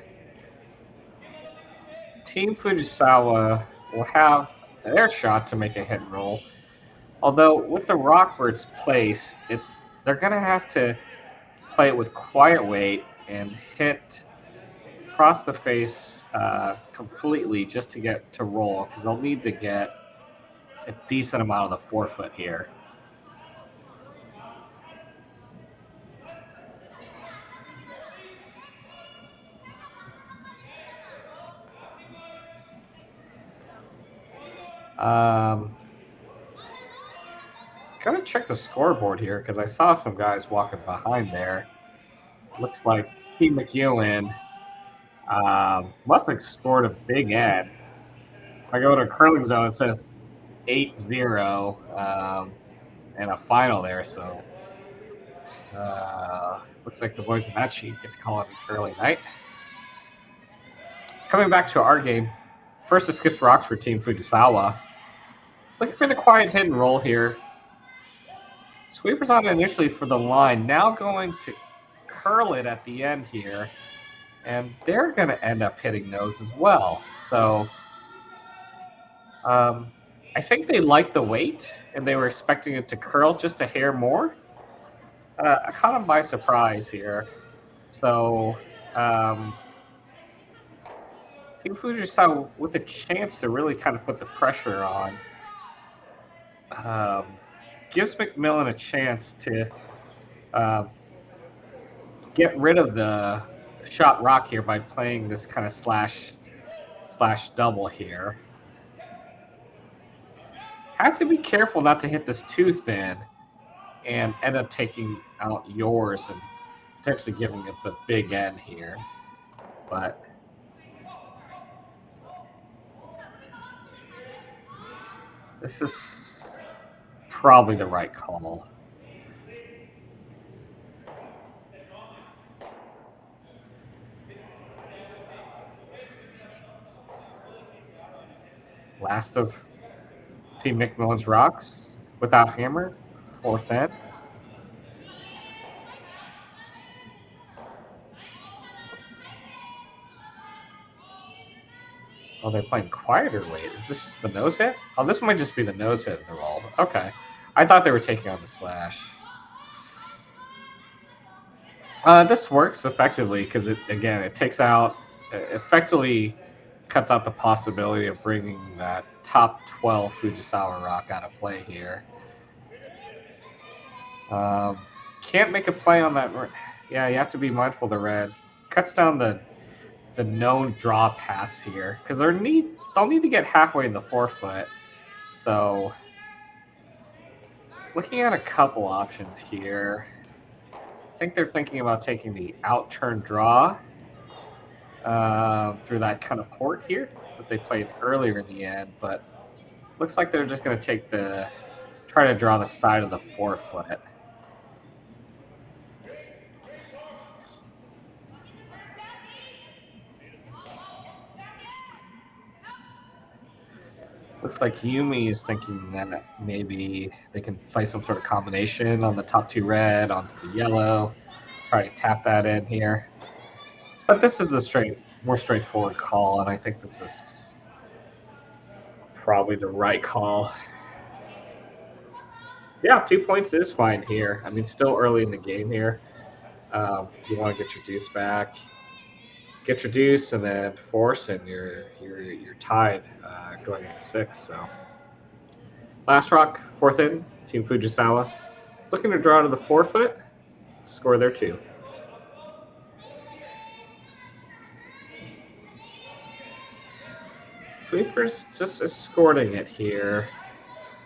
Team Fujisawa will have their shot to make a hit and roll. Although with the Rockbird's place, they're gonna have to play it with quiet weight and hit across the face completely just to get to roll, because they'll need to get a decent amount of the 4 foot here. Gotta check the scoreboard here because I saw some guys walking behind there. Looks like Team MacMillan must have scored a big end. If I go to curling zone, it says 8-0 and a final there. So looks like the boys in that sheet get to call it a curling night. Coming back to our game, first it skips rocks for Team Fujisawa. Looking for the quiet hit and roll here. Sweeper's on initially for the line, now going to curl it at the end here, and they're going to end up hitting those as well. So I think they liked the weight, and they were expecting it to curl just a hair more. I caught them by surprise here. So Team Fujisawa with a chance to really kind of put the pressure on. gives MacMillan a chance to get rid of the shot rock here by playing this kind of slash double here. Have to be careful not to hit this too thin and end up taking out yours and potentially giving it the big end here. But this is probably the right call. Last of Team MacMillan's rocks without hammer, 4th end. Oh, they're playing quieter late. Is this just the nose hit? Oh, this might just be the nose hit in the roll. Okay. I thought they were taking on the slash. This works effectively because, it takes out, effectively cuts out the possibility of bringing that top 12 Fujisawa rock out of play here. Can't make a play on that. Yeah, you have to be mindful of the red. Cuts down the known draw paths here because they'll need to get halfway in the forefoot. So looking at a couple options here, I think they're thinking about taking the out turn draw through that kind of port here that they played earlier in the end, but looks like they're just going to try to draw the side of the forefoot. Looks like Yumi is thinking that maybe they can play some sort of combination on the top 2 red onto the yellow, try to tap that in here. But this is the more straightforward call, and I think this is probably the right call. Yeah, 2 points is fine here. I mean, still early in the game here. You want to get your deuce back. Get your deuce and then force, and you're tied going into 6. So last rock, 4th in, Team Fujisawa, looking to draw to the forefoot, score there too. Sweeper's just escorting it here.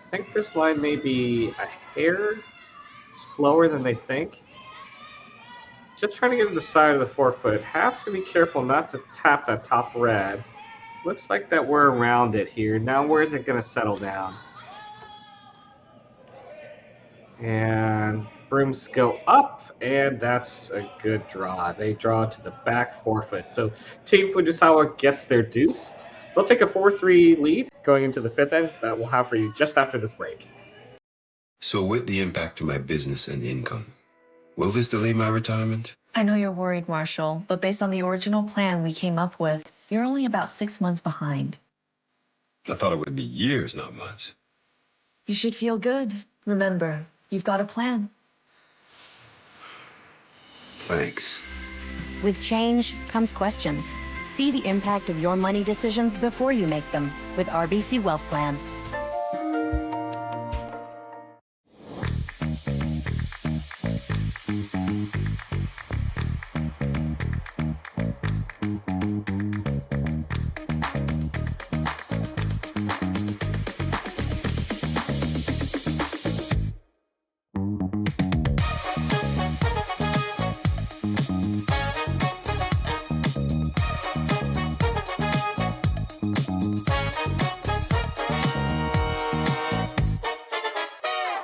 I think this line may be a hair slower than they think. Just trying to get to the side of the forefoot. Have to be careful not to tap that top red. Looks like that we're around it here. Now where is it going to settle down? And brooms go up, and that's a good draw. They draw to the back forefoot. So Team Fujisawa gets their deuce. They'll take a 4-3 lead going into the 5th end that we'll have for you just after this break. So with the impact to my business and income, will this delay my retirement? I know you're worried, Marshall, but based on the original plan we came up with, you're only about 6 months behind. I thought it would be years, not months. You should feel good. Remember, you've got a plan. Thanks. With change comes questions. See the impact of your money decisions before you make them with RBC Wealth Plan.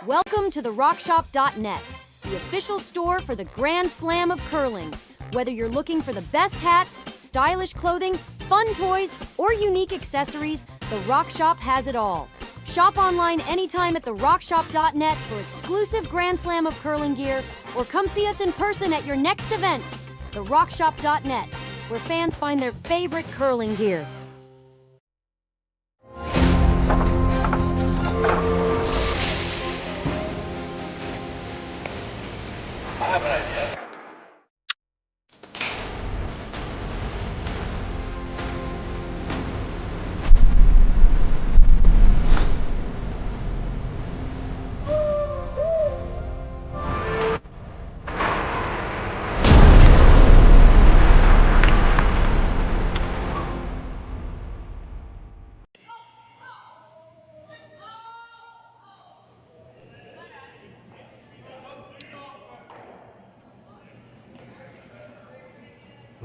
Welcome to therockshop.net, the official store for the Grand Slam of curling. Whether you're looking for the best hats, stylish clothing, fun toys, or unique accessories, The Rock Shop has it all. Shop online anytime at therockshop.net for exclusive Grand Slam of curling gear, or come see us in person at your next event. Therockshop.net, where fans find their favorite curling gear. I have an idea.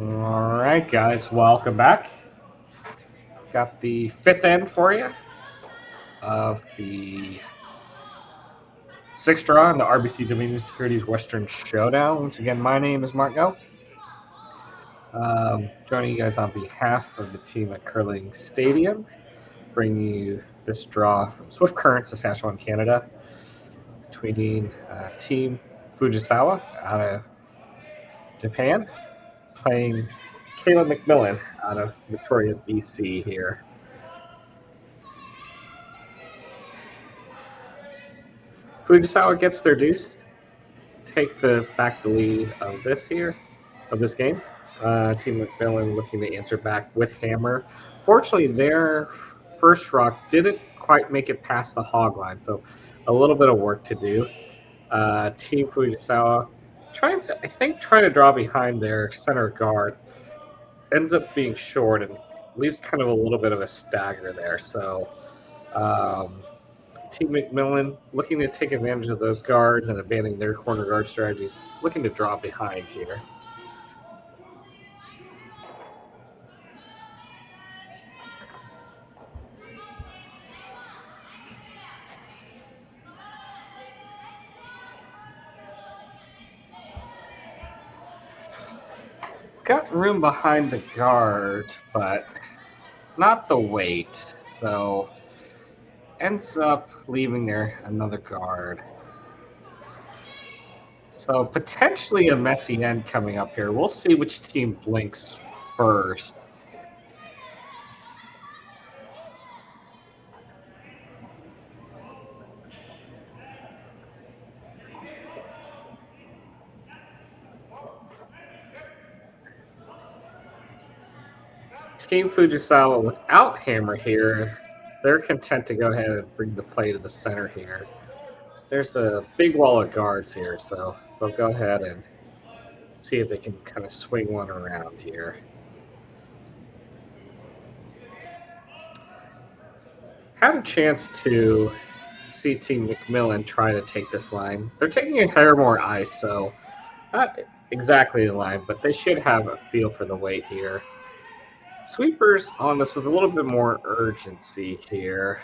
Alright guys, welcome back. Got the fifth end for you of the sixth draw in the RBC Dominion Securities Western Showdown. Once again, my name is Marco. Joining you guys on behalf of the team at Curling Stadium, bringing you this draw from Swift Current, Saskatchewan, Canada, between Team Fujisawa out of Japan, playing Kayla MacMillan out of Victoria, BC here. Fujisawa gets their deuce, take back the lead of this game. Team MacMillan looking to answer back with hammer. Fortunately, their first rock didn't quite make it past the hog line, so a little bit of work to do. Team Fujisawa trying to draw behind their center guard, ends up being short and leaves kind of a little bit of a stagger there. So Team MacMillan looking to take advantage of those guards and abandoning their corner guard strategies, looking to draw behind here. It's got room behind the guard, but not the weight, so ends up leaving there another guard. So potentially a messy end coming up here. We'll see which team blinks first. Team Fujisawa without hammer here, they're content to go ahead and bring the play to the center here. There's a big wall of guards here, so they'll go ahead and see if they can kind of swing one around here. Had a chance to see Team MacMillan try to take this line. They're taking a hair more ice, so not exactly the line, but they should have a feel for the weight here. Sweepers on this with a little bit more urgency here.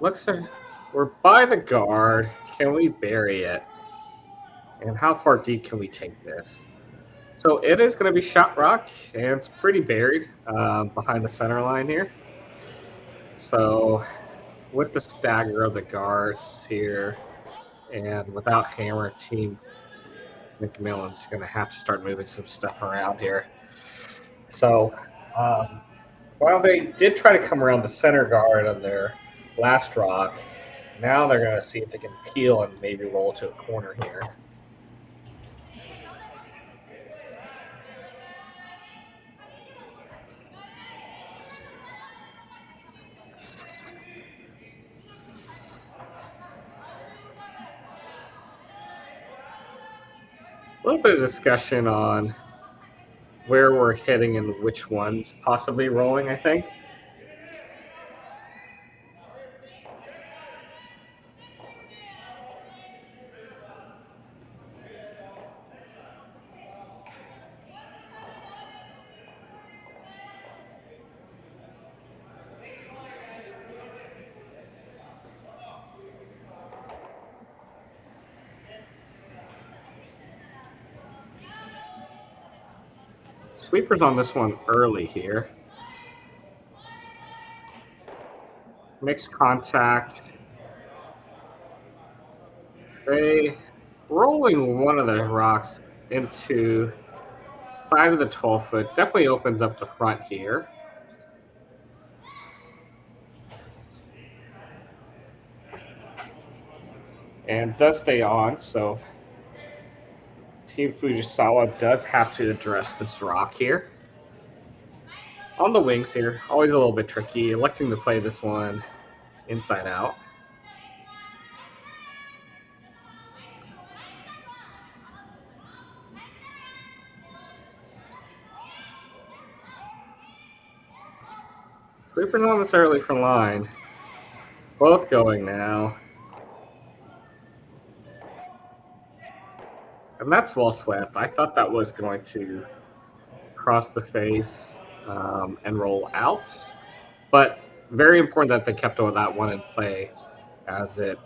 Looks like we're by the guard. Can we bury it? And how far deep can we take this? So it is going to be shot rock, and it's pretty buried behind the center line here. So with the stagger of the guards here, and without hammer, Team MacMillan's going to have to start moving some stuff around here. So while they did try to come around the center guard on their last rock, now they're going to see if they can peel and maybe roll to a corner here. A little bit of discussion on where we're hitting and which ones possibly rolling, I think. Sweepers on this one early here. Makes contact. They rolling one of the rocks into side of the 12-foot. Definitely opens up the front here. And does stay on, so Team Fujisawa does have to address this rock here. On the wings here, always a little bit tricky, electing to play this one inside out. Sweepers on this early from line. Both going now. And that's well swept. I thought that was going to cross the face and roll out. But very important that they kept that one in play, as it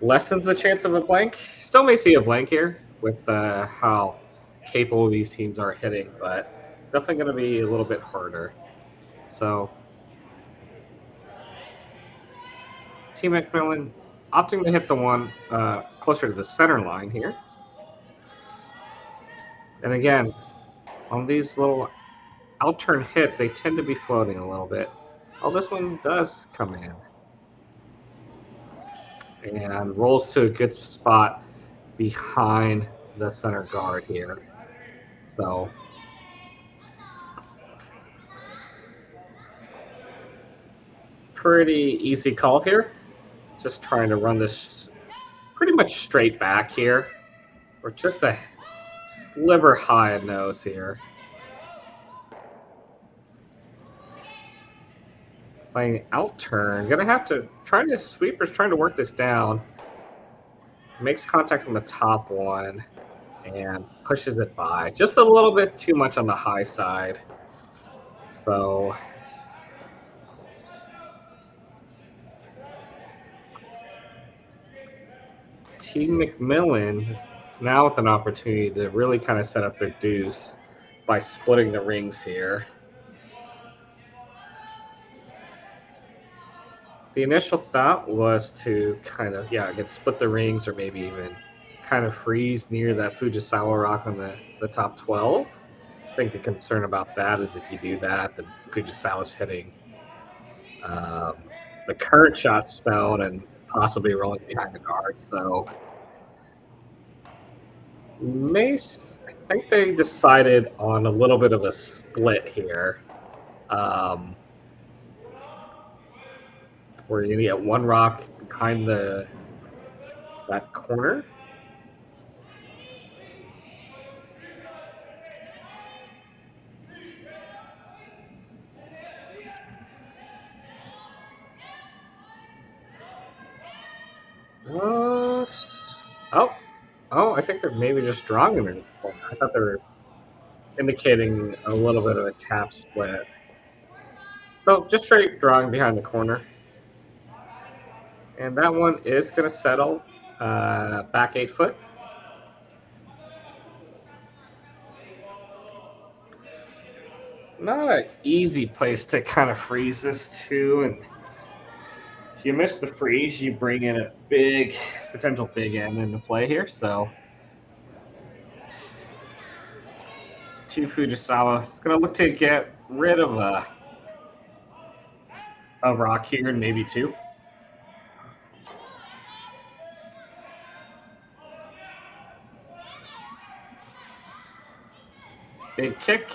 lessens the chance of a blank. Still may see a blank here with how capable these teams are hitting, but definitely going to be a little bit harder. So Team MacMillan opting to hit the one closer to the center line here. And again, on these little out-turn hits, they tend to be floating a little bit. Oh, this one does come in. And rolls to a good spot behind the center guard here. So pretty easy call here. Just trying to run this pretty much straight back here. Or just a sliver high nose here. Playing out turn. Gonna have to sweeper's trying to work this down. Makes contact on the top one and pushes it by. Just a little bit too much on the high side. So Team MacMillan now with an opportunity to really kind of set up their deuce by splitting the rings here. The initial thought was to kind of, again, split the rings or maybe even kind of freeze near that Fujisawa rock on the top 12. I think the concern about that is if you do that, then Fujisawa's hitting the current shot stone and possibly rolling behind the guard. So Mace, I think they decided on a little bit of a split here. Where you're gonna get one rock behind that corner. I think they're maybe just drawing them in the corner. I thought they were indicating a little bit of a tap split. So just straight drawing behind the corner. And that one is going to settle back 8 foot. Not an easy place to kind of freeze this too. And if you miss the freeze, you bring in a potential big end into play here. So Team Fujisawa is going to look to get rid of a rock here and maybe two. Big kick,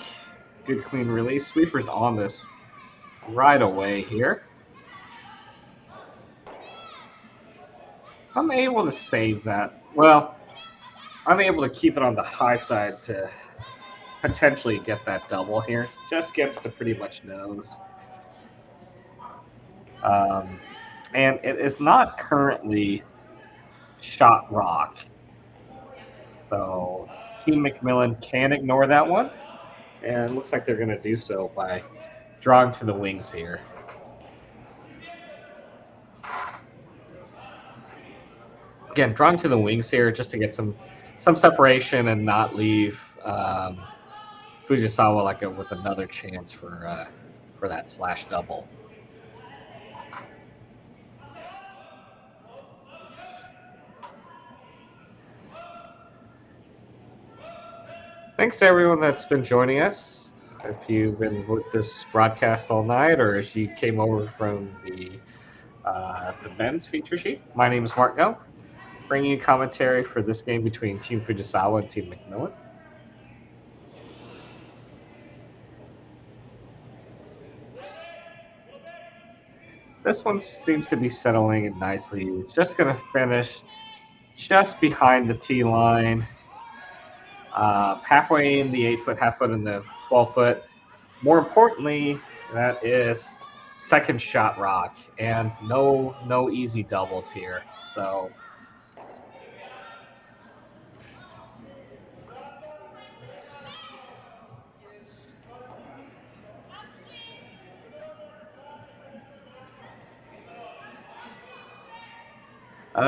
good clean release. Sweeper's on this right away here. Unable to save that. Well, unable to keep it on the high side to potentially get that double here. Just gets to pretty much nose. And it is not currently shot rock. So Team MacMillan can ignore that one. And it looks like they're going to do so by drawing to the wings here. Again, drawing to the wings here just to get some separation and not leave Fujisawa with another chance for that slash double. Thanks to everyone that's been joining us. If you've been with this broadcast all night, or if you came over from the men's feature sheet, my name is Marco, bringing you commentary for this game between Team Fujisawa and Team MacMillan. This one seems to be settling in nicely. It's just going to finish just behind the tee line. Halfway in the 8 foot, half foot in the 12 foot. More importantly, that is second shot rock, and no easy doubles here. So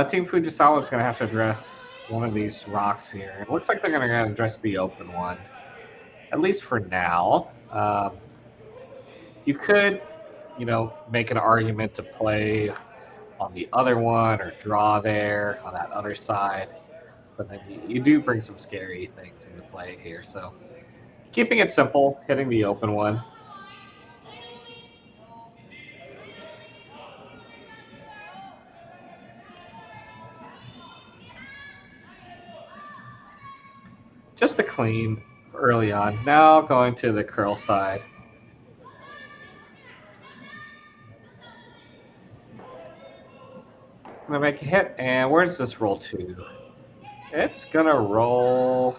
Team Fujisawa is going to have to address one of these rocks here. It looks like they're going to address the open one, at least for now. You could, make an argument to play on the other one or draw there on that other side. But then you do bring some scary things into play here. So keeping it simple, hitting the open one. Just a clean early on. Now going to the curl side. It's going to make a hit. And where does this roll to? It's going to roll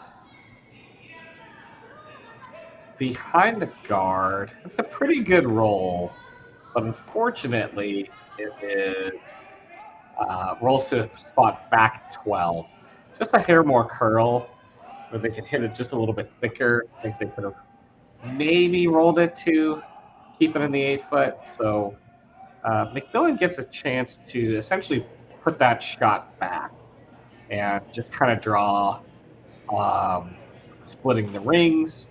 behind the guard. It's a pretty good roll. But unfortunately, it is rolls to a spot back 12. Just a hair more curl where they can hit it just a little bit thicker. I think they could have maybe rolled it to keep it in the 8 foot. So MacMillan gets a chance to essentially put that shot back and just kind of draw splitting the rings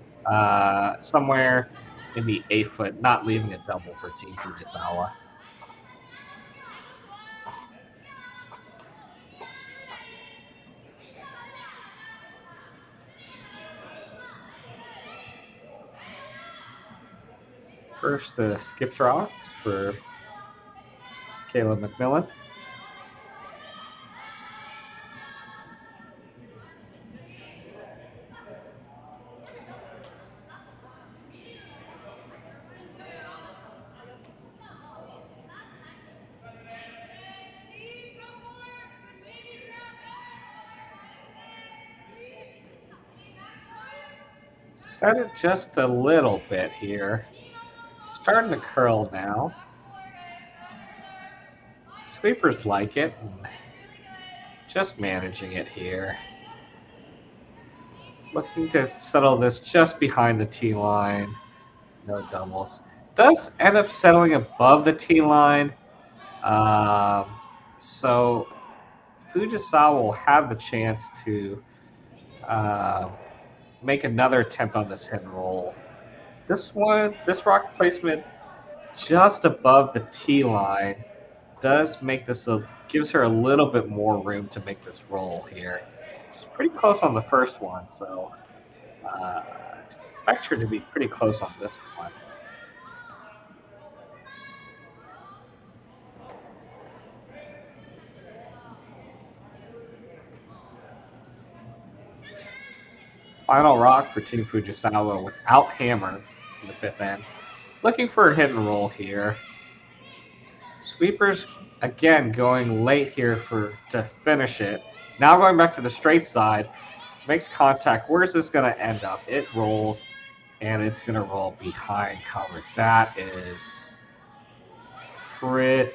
somewhere in the 8 foot, not leaving a double for Team Fujisawa. First, the skips rocks for Kayla MacMillan. Set it just a little bit here. Starting to curl now. Sweepers like it. And just managing it here. Looking to settle this just behind the tee line. No doubles. Does end up settling above the tee line. So Fujisawa will have the chance to make another attempt on this hit and roll. This rock placement just above the tee line does make this gives her a little bit more room to make this roll here. She's pretty close on the first one, so expect her to be pretty close on this one. Final rock for Team Fujisawa without hammer in the 5th end. Looking for a hit and roll here. Sweepers, again, going late here to finish it. Now going back to the straight side. Makes contact. Where's this going to end up? It rolls, and it's going to roll behind cover. That is pretty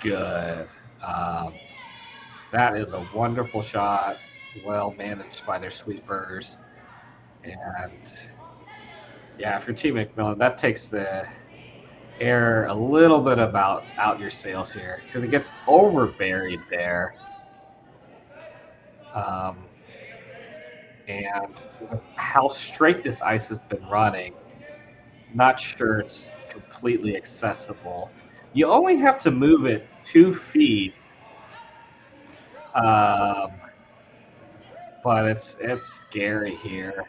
good. That is a wonderful shot. Well managed by their sweepers. And yeah, for Team MacMillan, that takes the air a little bit out your sails here because it gets over buried there. And with how straight this ice has been running, not sure it's completely accessible. You only have to move it 2 feet. But it's scary here.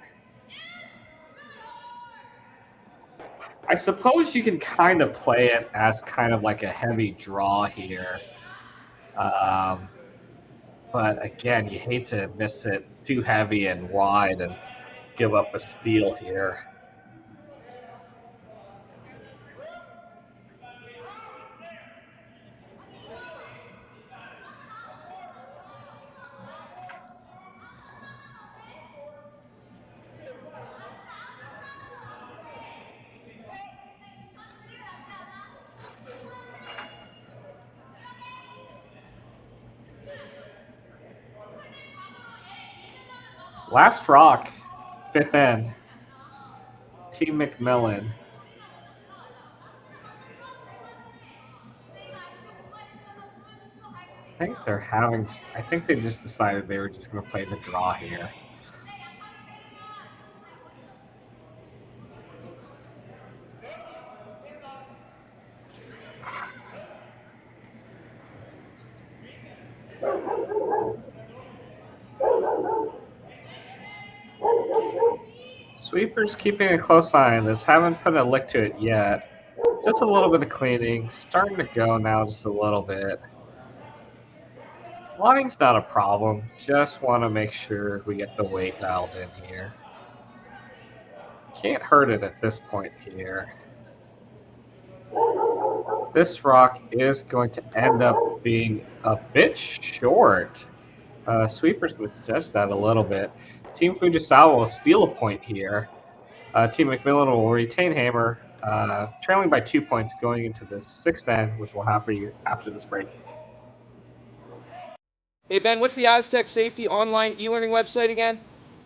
I suppose you can kind of play it as kind of like a heavy draw here. But again, you hate to miss it too heavy and wide and give up a steal here. Last rock, 5th end, Team MacMillan. I think they just decided they were just going to play the draw here. Sweepers keeping a close eye on this. Haven't put a lick to it yet. Just a little bit of cleaning. Starting to go now just a little bit. Line's not a problem. Just want to make sure we get the weight dialed in here. Can't hurt it at this point here. This rock is going to end up being a bit short. Sweepers misjudged that a little bit. Team Fujisawa will steal a point here. Team MacMillan will retain hammer, trailing by 2 points going into the sixth end, which will happen after this break. Hey Ben, what's the Aztec Safety online e-learning website again?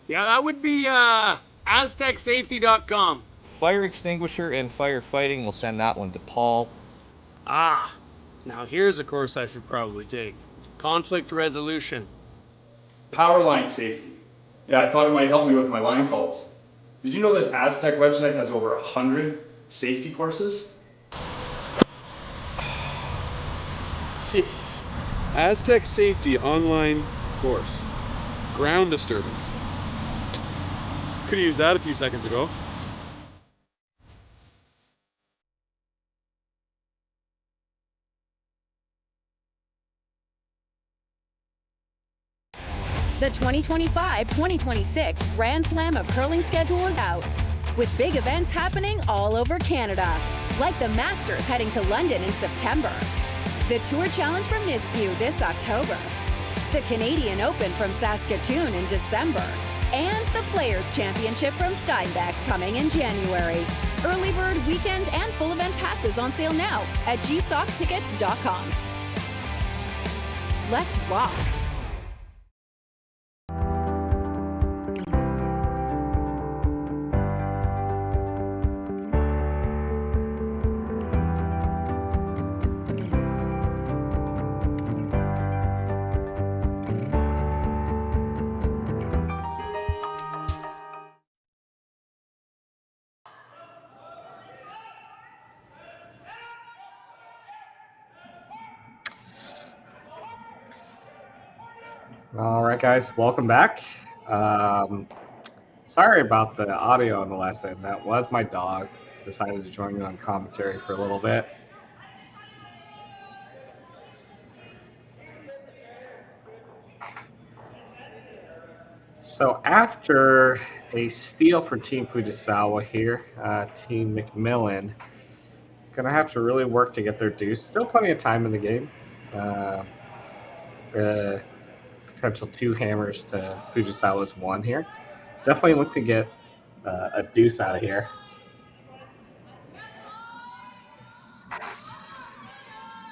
Yeah, that would be aztecsafety.com. Fire extinguisher and firefighting. We'll send that one to Paul. Ah, now here's a course I should probably take. Conflict resolution. Power line safety. Yeah, I thought it might help me with my line calls. Did you know this Aztec website has over 100 safety courses? Jeez. Aztec Safety online course. Ground disturbance. Could have used that a few seconds ago. The 2025-2026 Grand Slam of Curling schedule is out, with big events happening all over Canada, like the Masters heading to London in September, the Tour Challenge from Nisku this October, the Canadian Open from Saskatchewan in December, and the Players' Championship from Steinbeck coming in January. Early bird weekend and full event passes on sale now at gsoctickets.com. Let's rock! All right, guys, welcome back. Sorry about the audio on the last end. That was my dog. Decided to join me on commentary for a little bit. So after a steal for Team Fujisawa here, Team MacMillan gonna have to really work to get their deuce. Still plenty of time in the game. The potential 2 hammers to Fujisawa's 1 here. Definitely look to get a deuce out of here.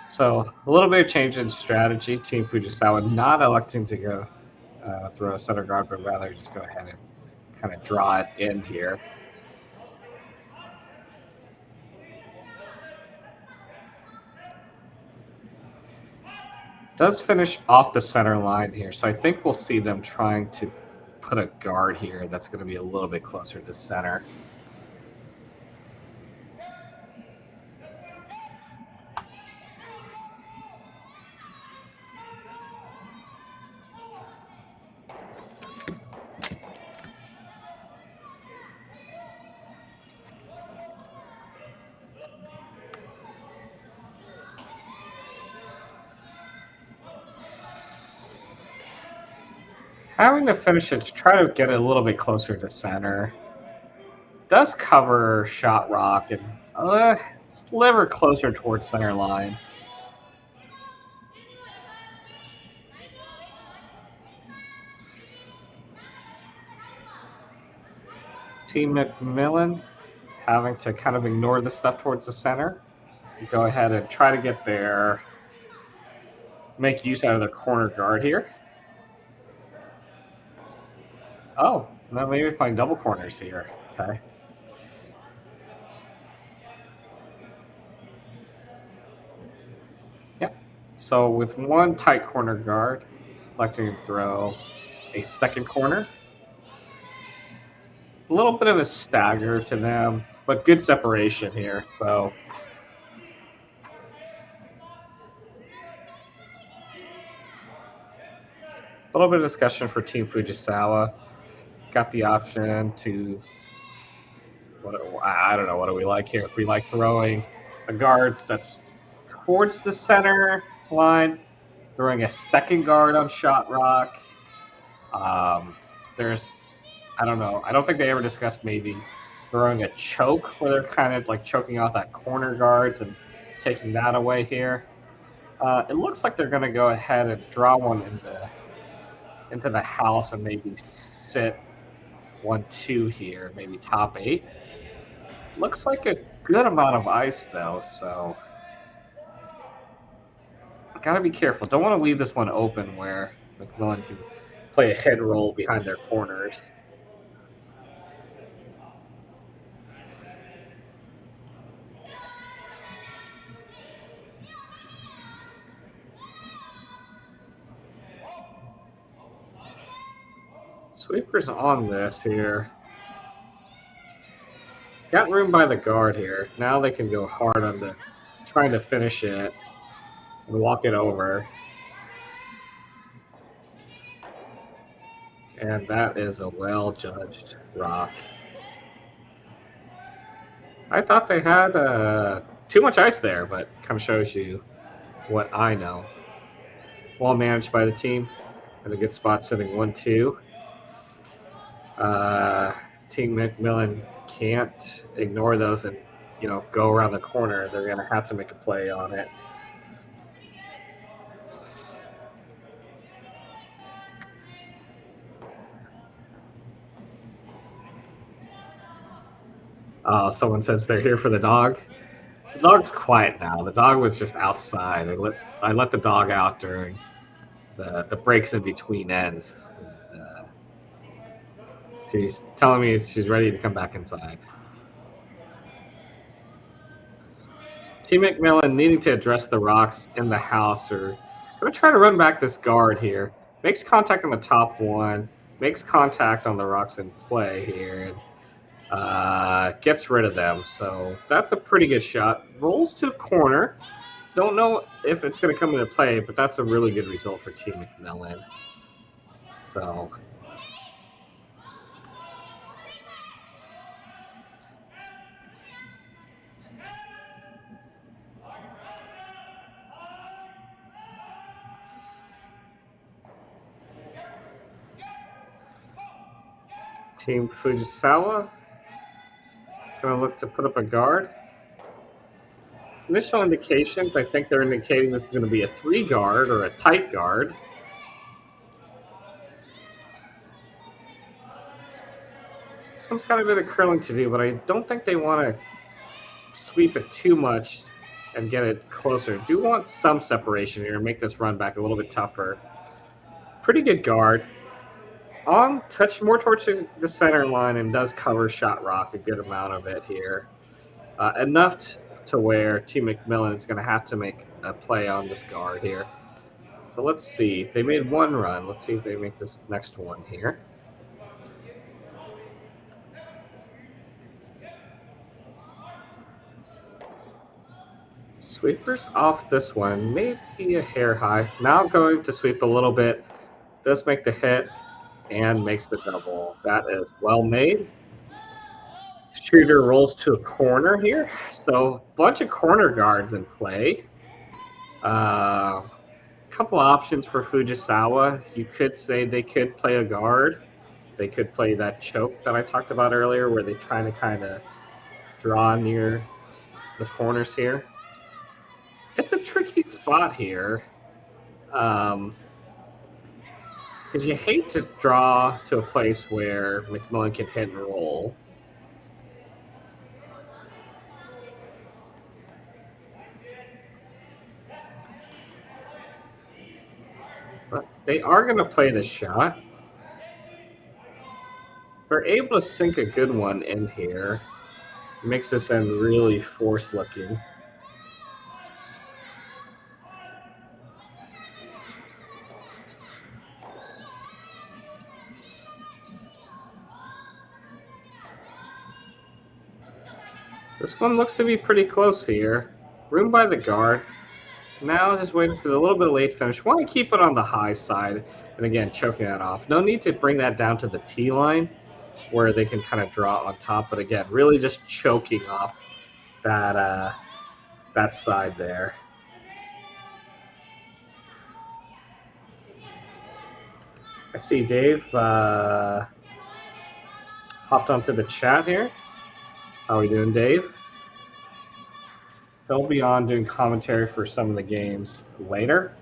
So a little bit of change in strategy. Team Fujisawa not electing to go throw a center guard, but rather just go ahead and kind of draw it in here. Does finish off the center line here, so I think we'll see them trying to put a guard here that's going to be a little bit closer to center. Having to finish it to try to get it a little bit closer to center. Does cover shot rock and sliver closer towards center line. Team MacMillan having to kind of ignore the stuff towards the center. Go ahead and try to get their, make use out of their corner guard here. Oh, no, maybe playing double corners here. Okay. So So with one tight corner guard, electing to throw a second corner. A little bit of a stagger to them, but good separation here. So a little bit of discussion for Team Fujisawa. Got the option to, I don't know, what do we like here? If we like throwing a guard that's towards the center line, throwing a second guard on shot rock. There's, I don't know. I don't think they ever discussed maybe throwing a choke where they're kind of like choking off that corner guards and taking that away here. It looks like they're going to go ahead and draw one into the house and maybe sit 1-2 here, maybe top 8. Looks like a good amount of ice though, so gotta be careful. Don't want to leave this one open where MacMillan can play a head roll behind their corners. Sweeper's on this here. Got room by the guard here. Now they can go hard on the trying to finish it and walk it over. And that is a well-judged rock. I thought they had too much ice there, but kind of shows you what I know. Well managed by the team. And a good spot sitting 1-2. Team MacMillan can't ignore those and, go around the corner. They're going to have to make a play on it. Someone says they're here for the dog. The dog's quiet now. The dog was just outside. I let the dog out during the breaks in between ends. And, she's telling me she's ready to come back inside. Team MacMillan needing to address the rocks in the house, or going to try to run back this guard here. Makes contact on the top one. Makes contact on the rocks in play here. And gets rid of them. So that's a pretty good shot. Rolls to a corner. Don't know if it's going to come into play, but that's a really good result for Team MacMillan. So Team Fujisawa going to look to put up a guard. Initial indications, I think they're indicating this is going to be a 3 guard or a tight guard. This one's got a bit of curling to do, but I don't think they want to sweep it too much and get it closer. Do want some separation here and make this run back a little bit tougher. Pretty good guard. On touch more towards the center line and does cover shot rock a good amount of it here. Enough to where Team MacMillan is going to have to make a play on this guard here. So let's see. They made one run. Let's see if they make this next one here. Sweepers off this one. Maybe a hair high. Now going to sweep a little bit. Does make the hit. And makes the double. That is well made. Shooter rolls to a corner here. So bunch of corner guards in play. Couple options for Fujisawa. You could say they could play a guard. They could play that choke that I talked about earlier where they're trying to kind of draw near the corners here. It's a tricky spot here. Because you hate to draw to a place where MacMillan can hit and roll. But they are going to play the shot. They're able to sink a good one in here. Makes this end really forced looking. This one looks to be pretty close here. Room by the guard. Now just waiting for the little bit of late finish. Want to keep it on the high side. And again, choking that off. No need to bring that down to the T line where they can kind of draw on top. But again, really just choking off that, that side there. I see Dave hopped onto the chat here. How are we doing, Dave? He'll be on doing commentary for some of the games later.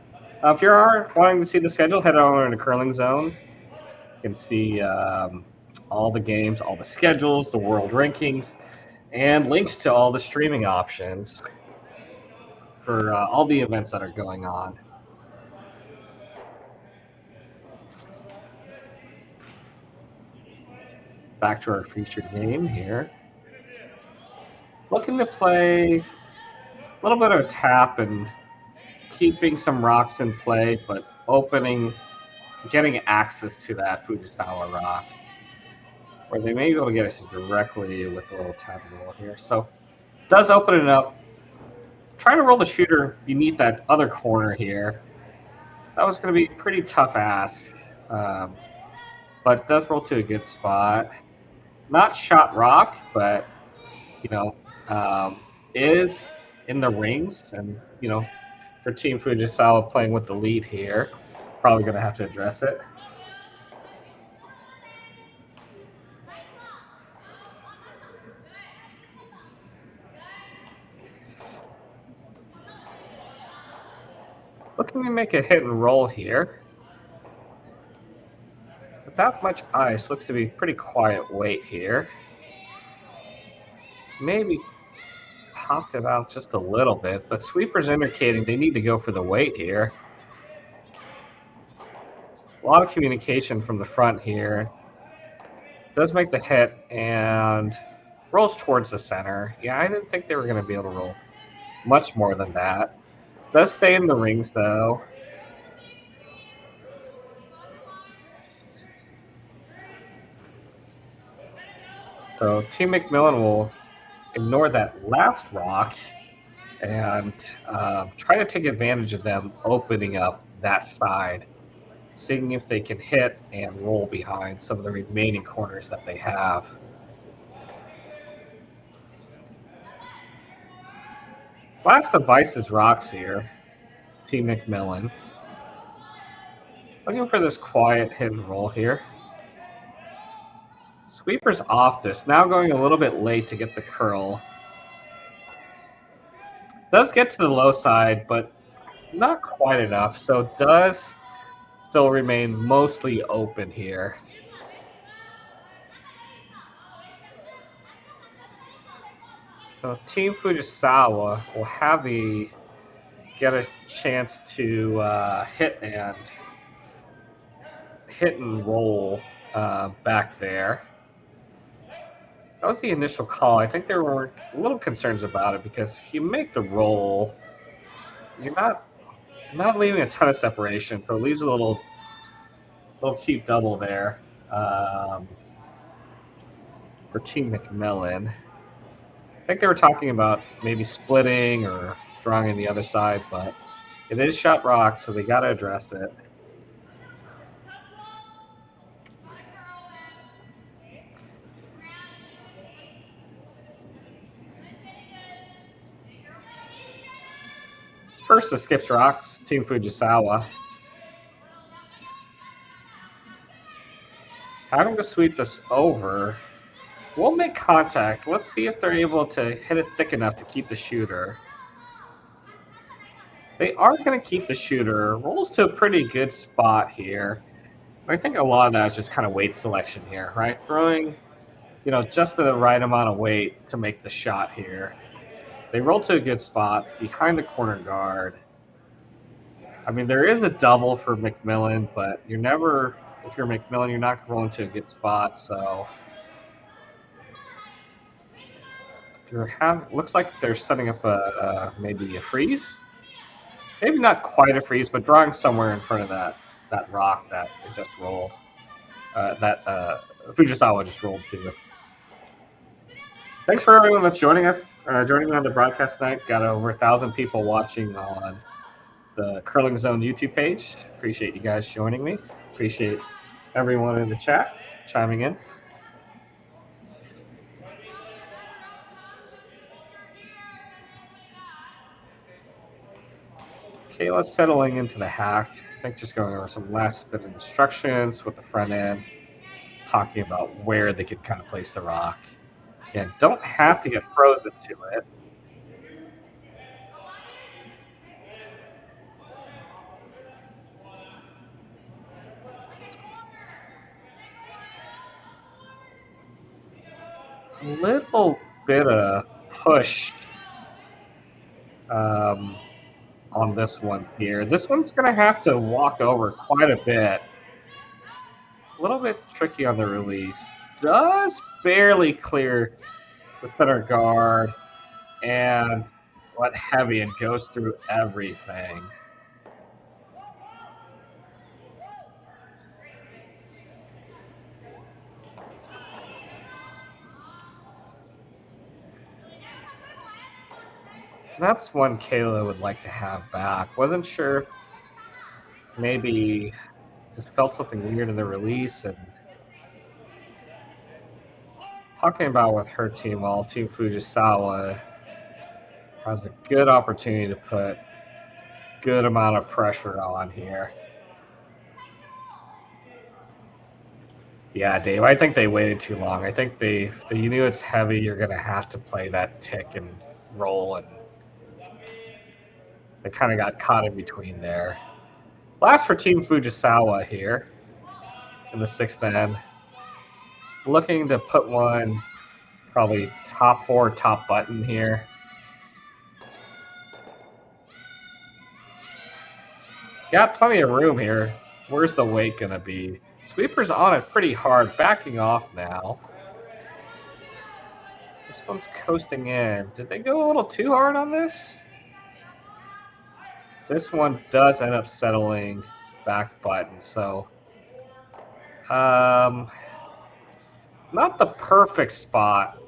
If you are wanting to see the schedule, head over into Curling Zone. You can see all the games, all the schedules, the world rankings, and links to all the streaming options for all the events that are going on. Back to our featured game here. Looking to play a little bit of a tap and keeping some rocks in play, but getting access to that Fujisawa rock, where they may be able to get us directly with a little tap roll here. So does open it up. Trying to roll the shooter beneath that other corner here. That was going to be a pretty tough ask, but does roll to a good spot. Not shot rock, but is in the rings, and for Team Fujisawa playing with the lead here, probably going to have to address it. Looking to make a hit and roll here. Without much ice, looks to be pretty quiet weight here. Maybe popped it out just a little bit, but sweeper's indicating they need to go for the weight here. A lot of communication from the front here. Does make the hit and rolls towards the center. Yeah, I didn't think they were going to be able to roll much more than that. Does stay in the rings, though. So Team MacMillan will ignore that last rock and try to take advantage of them opening up that side, seeing if they can hit and roll behind some of the remaining corners that they have. Last device is rocks here, Team MacMillan. Looking for this quiet hit and roll here. Sweeper's off this, now going a little bit late to get the curl. Does get to the low side, but not quite enough, so does still remain mostly open here. So Team Fujisawa will get a chance to hit and roll back there. That was the initial call. I think there were little concerns about it because if you make the roll, you're not leaving a ton of separation, so it leaves a little cute double there for Team MacMillan. I think they were talking about maybe splitting or drawing in the other side, but it is shot rock, so they got to address it. First to skips rocks, Team Fujisawa. Having to sweep this over. We'll make contact. Let's see if they're able to hit it thick enough to keep the shooter. They are going to keep the shooter. Rolls to a pretty good spot here. I think a lot of that is just kind of weight selection here, right? Throwing, just the right amount of weight to make the shot here. They roll to a good spot behind the corner guard. I mean, there is a double for MacMillan, but if you're MacMillan, you're not rolling to a good spot, so looks like they're setting up maybe a freeze. Maybe not quite a freeze, but drawing somewhere in front of that rock that it just rolled. That Fujisawa just rolled to. Thanks for everyone that's joining us, joining me on the broadcast tonight. Got over 1,000 people watching on the Curling Zone YouTube page. Appreciate you guys joining me. Appreciate everyone in the chat chiming in. Kayla's settling into the hack. I think just going over some last bit of instructions with the front end, talking about where they could kind of place the rock. Again, don't have to get frozen to it. A little bit of push on this one here. This one's going to have to walk over quite a bit. A little bit tricky on the release. Does barely clear the center guard and went heavy and goes through everything. That's one Kayla would like to have back. Wasn't sure if maybe just felt something weird in the release, and talking about with her team, while Team Fujisawa has a good opportunity to put good amount of pressure on here. Yeah, Dave, I think they waited too long. I think you knew it's heavy, you're going to have to play that tick and roll, and they kind of got caught in between there. Last for Team Fujisawa here in the sixth end. Looking to put one probably top four, top button here. Got plenty of room here. Where's the weight going to be? Sweeper's on it pretty hard, backing off now. This one's coasting in. Did they go a little too hard on this? This one does end up settling back button, so not the perfect spot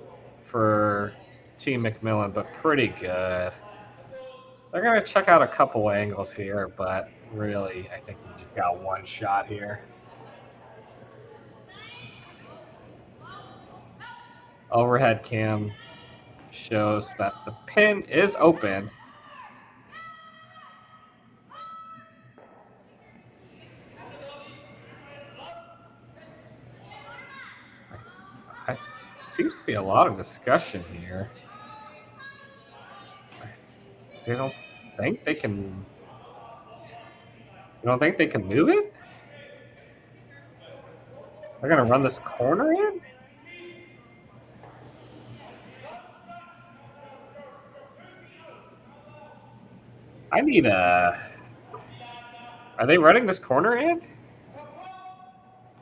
for Team MacMillan, but pretty good. They're going to check out a couple angles here, but really, I think you just got one shot here. Overhead cam shows that the pin is open. Seems to be a lot of discussion here. They don't think they can. You don't think they can move it? They're gonna run this corner in? I need a. Are they running this corner in?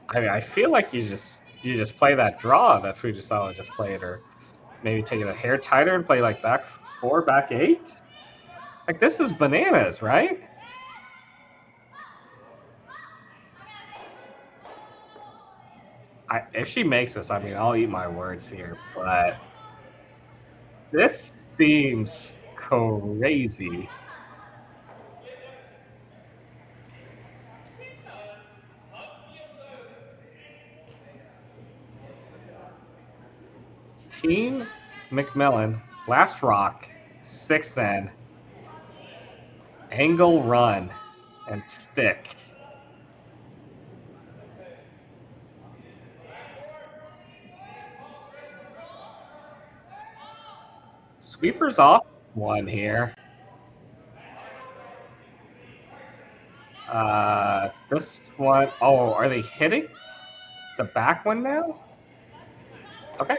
I mean, I feel like you just play that draw that Fujisawa just played, or maybe take it a hair tighter and play like back four, back eight. Like, this is bananas, right? If she makes this, I mean, I'll eat my words here, but this seems crazy. Team MacMillan, last rock, sixth end, angle run, and stick. Sweeper's off one here. This one, oh, are they hitting the back one now? Okay.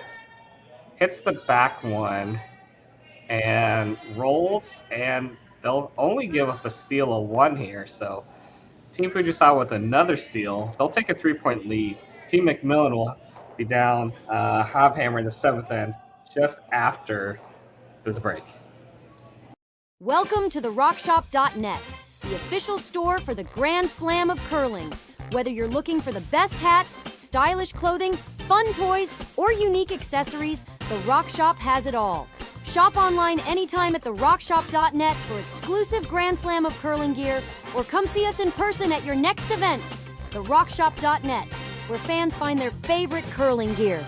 Hits the back one and rolls, and they'll only give up a steal of one here. So Team Fujisawa with another steal. They'll take a 3-point lead. Team MacMillan will be down half hammer in the seventh end just after this break. Welcome to the RockShop.net, the official store for the Grand Slam of curling. Whether you're looking for the best hats, stylish clothing, fun toys, or unique accessories, the Rock Shop has it all. Shop online anytime at therockshop.net for exclusive Grand Slam of Curling gear, or come see us in person at your next event. Therockshop.net, where fans find their favorite curling gear.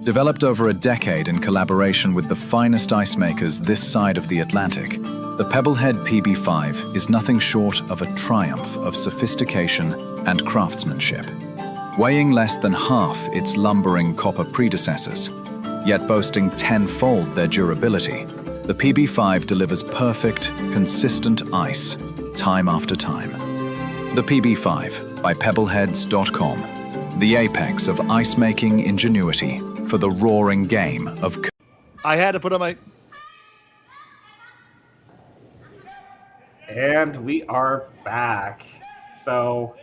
Developed over a decade in collaboration with the finest ice makers this side of the Atlantic, the Pebblehead PB5 is nothing short of a triumph of sophistication and craftsmanship. Weighing less than half its lumbering copper predecessors, yet boasting tenfold their durability, the PB5 delivers perfect, consistent ice, time after time. The PB5 by Pebbleheads.com, the apex of ice-making ingenuity for the roaring game of... I had to put on my... And we are back. So,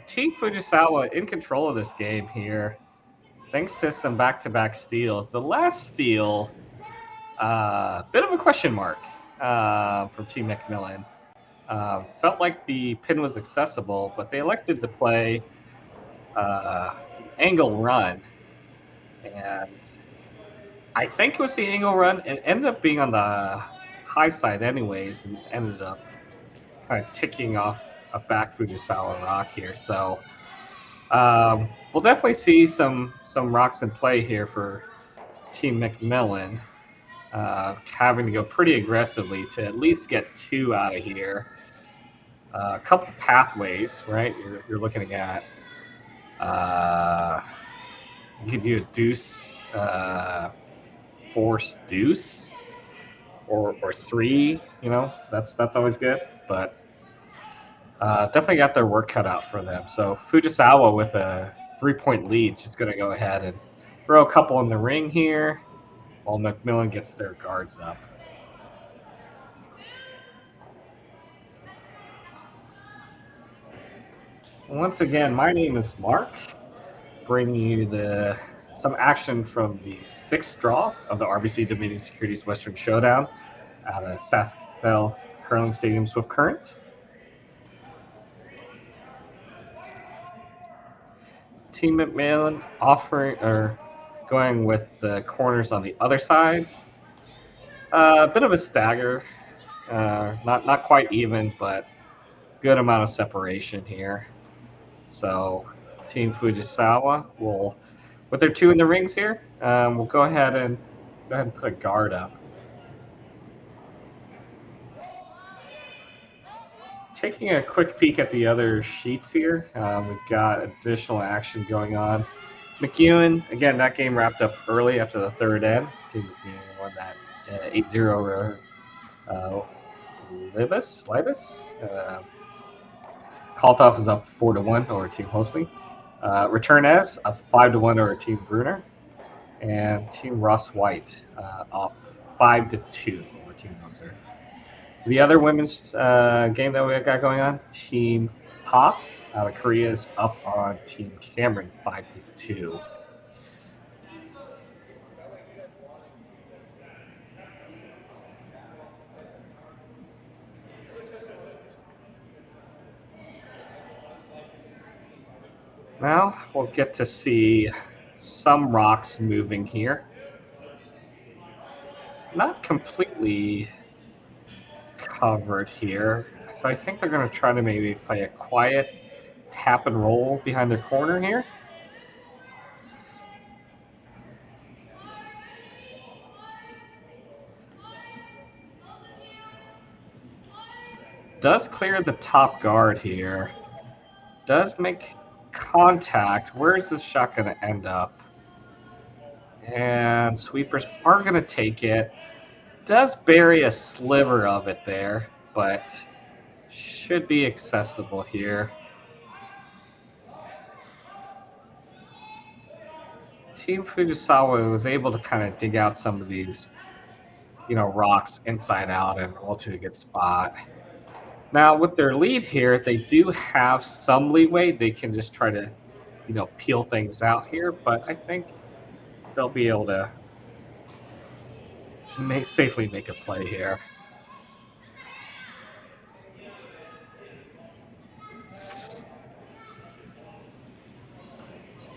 Team Fujisawa in control of this game here, thanks to some back-to-back steals. The last steal, bit of a question mark from Team MacMillan. Felt like the pin was accessible, but they elected to play angle run. And I think it was the angle run. It ended up being on the high side anyways, and ended up kind of ticking off a back Fujisawa rock here. So we'll definitely see some rocks in play here for Team MacMillan, having to go pretty aggressively to at least get 2 out of here. A couple pathways, right? You're looking at. You could do a deuce, force deuce, or 3. You know, that's always good. But definitely got their work cut out for them. So Fujisawa with a 3-point lead, just going to go ahead and throw a couple in the ring here, while MacMillan gets their guards up. Once again, my name is Mark, bringing you some action from the 6th draw of the RBC Dominion Securities Western Showdown at a Sasktel Curling Stadium Swift Current. Team MacMillan going with the corners on the other sides. A bit of a stagger, not quite even, but good amount of separation here. So Team Fujisawa will, with their 2 in the rings here, we'll go ahead and put a guard up. Taking a quick peek at the other sheets here, we've got additional action going on. McEwen, again, that game wrapped up early after the 3rd end. Team McEwen won that 8-0 Libas. Kaltov is up 4-1 over Team Hosling. Returnes up 5-1 over Team Bruner. And Team Ross White up 5-2 over Team Moser. The other women's game that we got going on, Team Pop out of Korea is up on Team Cameron 5-2. Now we'll get to see some rocks moving here. Not completely covered here. So I think they're going to try to maybe play a quiet tap and roll behind their corner here. Does clear the top guard here. Does make contact. Where is this shot going to end up? And sweepers are going to take it. Does bury a sliver of it there, but should be accessible here. Team Fujisawa was able to kind of dig out some of these, rocks inside out and roll to a good spot. Now, with their lead here, they do have some leeway. They can just try to, peel things out here, but I think they'll be able to safely make a play here.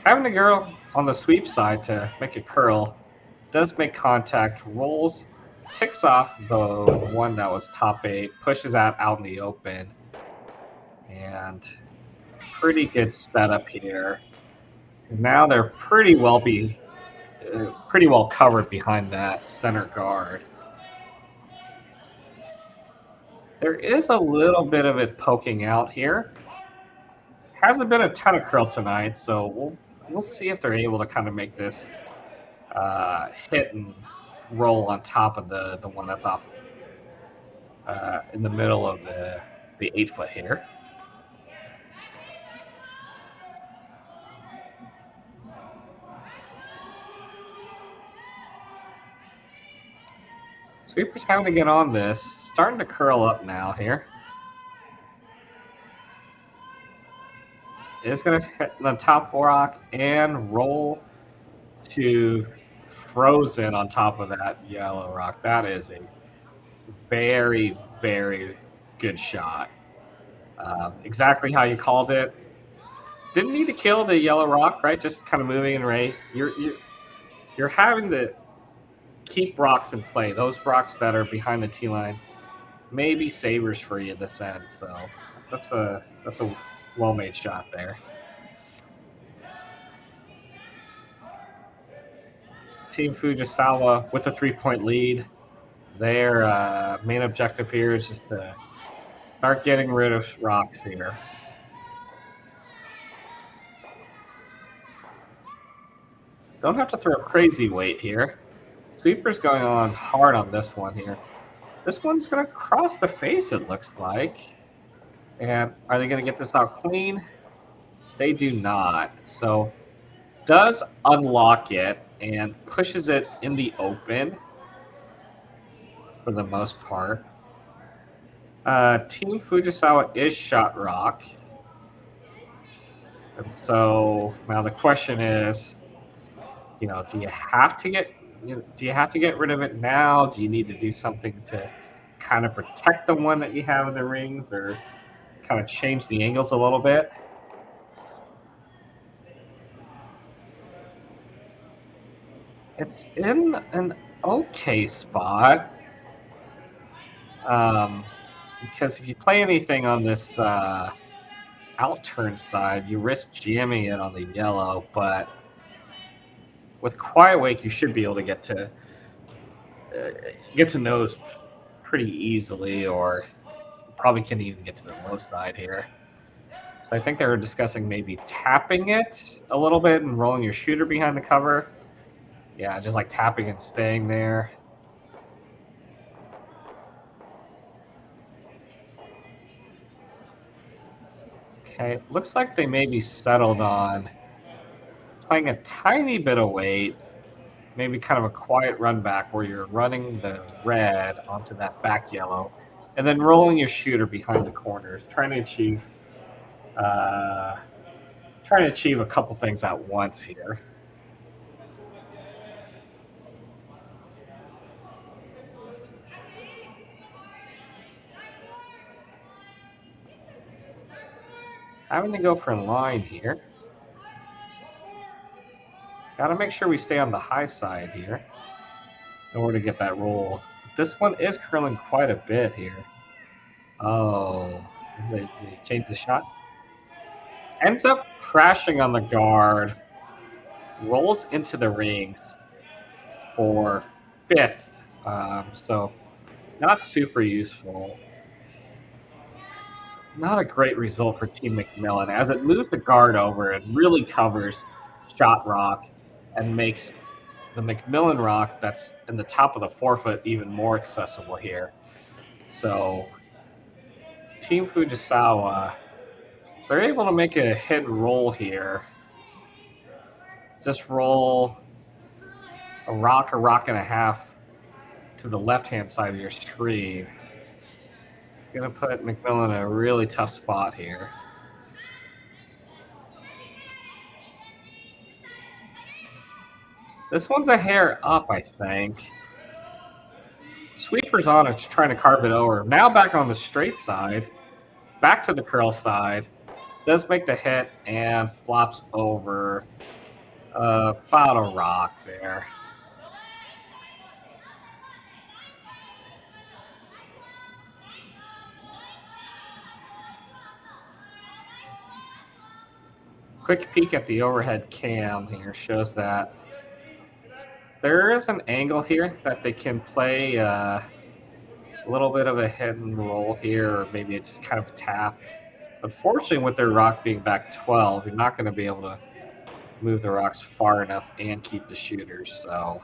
Having a girl on the sweep side to make a curl does make contact, rolls, ticks off the one that was top 8, pushes out in the open, and pretty good setup here. Now they're pretty well covered behind that center guard. There is a little bit of it poking out here. Hasn't been a ton of curl tonight, so we'll see if they're able to kind of make this hit and roll on top of the one that's off in the middle of the 8-foot here. Sweeper's having to get on this. Starting to curl up now here. It's going to hit the top rock and roll to frozen on top of that yellow rock. That is a very, very good shot. Exactly how you called it. Didn't need to kill the yellow rock, right? Just kind of moving in right. You're having to keep rocks in play. Those rocks that are behind the tee line may be savers for you this end. So that's a well-made shot there. Team Fujisawa with a 3-point lead. Their main objective here is just to start getting rid of rocks here. Don't have to throw crazy weight here. Sweeper's going on hard on this one here. This one's going to cross the face, it looks like. And are they going to get this out clean? They do not. So does unlock it and pushes it in the open for the most part. Team Fujisawa is shot rock. And so now the question is, do you have to get rid of it now? Do you need to do something to kind of protect the one that you have in the rings, or kind of change the angles a little bit? It's in an okay spot. Because if you play anything on this outturn side, you risk jamming it on the yellow, but with Quiet Wake, you should be able to get to nose pretty easily, or probably can't even get to the low side here. So I think they were discussing maybe tapping it a little bit and rolling your shooter behind the cover. Yeah, just like tapping and staying there. Okay, looks like they maybe settled on playing a tiny bit of weight, maybe kind of a quiet run back where you're running the red onto that back yellow, and then rolling your shooter behind the corners, trying to achieve a couple things at once here. Having to go for a line here. Got to make sure we stay on the high side here in order to get that roll. This one is curling quite a bit here. Oh, did they change the shot? Ends up crashing on the guard. Rolls into the rings for 5th. So not super useful. not a great result for Team MacMillan, as it moves the guard over and really covers shot rock and makes the MacMillan rock that's in the top of the forefoot even more accessible here. So Team Fujisawa, they're able to make a hit and roll here. Just roll a rock and a half to the left-hand side of your screen. It's going to put MacMillan in a really tough spot here. This one's a hair up, I think. Sweeper's on it, trying to carve it over. Now back on the straight side. Back to the curl side. Does make the hit and flops over about a rock there. Quick peek at the overhead cam here shows that there is an angle here that they can play a little bit of a hit and roll here, or maybe it's just kind of tap. Unfortunately, with their rock being back 12, you're not going to be able to move the rocks far enough and keep the shooters. So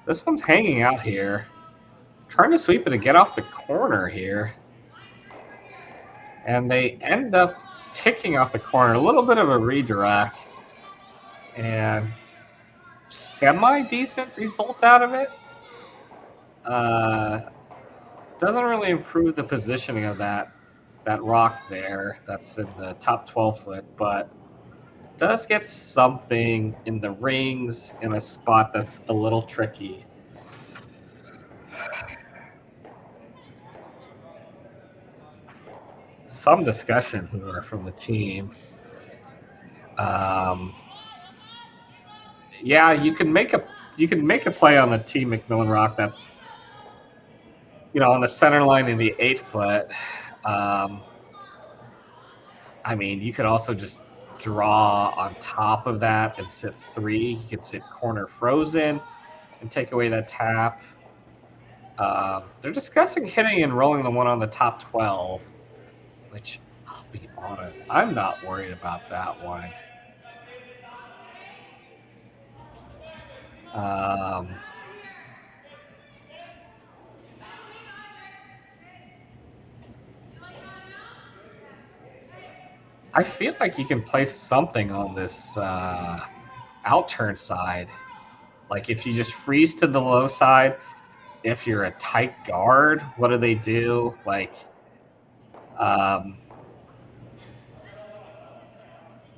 this one's hanging out here, trying to sweep it to get off the corner here. And they end up ticking off the corner, a little bit of a redirect, and semi-decent result out of it. Doesn't really improve the positioning of that rock there that's in the top 12 foot, but does get something in the rings in a spot that's a little tricky. Some discussion here from the team. Yeah, you can make a play on the Team MacMillan rock that's, on the center line in the 8 foot. I mean, you could also just draw on top of that and sit 3. You could sit corner frozen and take away that tap. They're discussing hitting and rolling the one on the top 12. Which, I'll be honest, I'm not worried about that one. I feel like you can place something on this outturn side. Like if you just freeze to the low side, if you're a tight guard, what do they do? Like,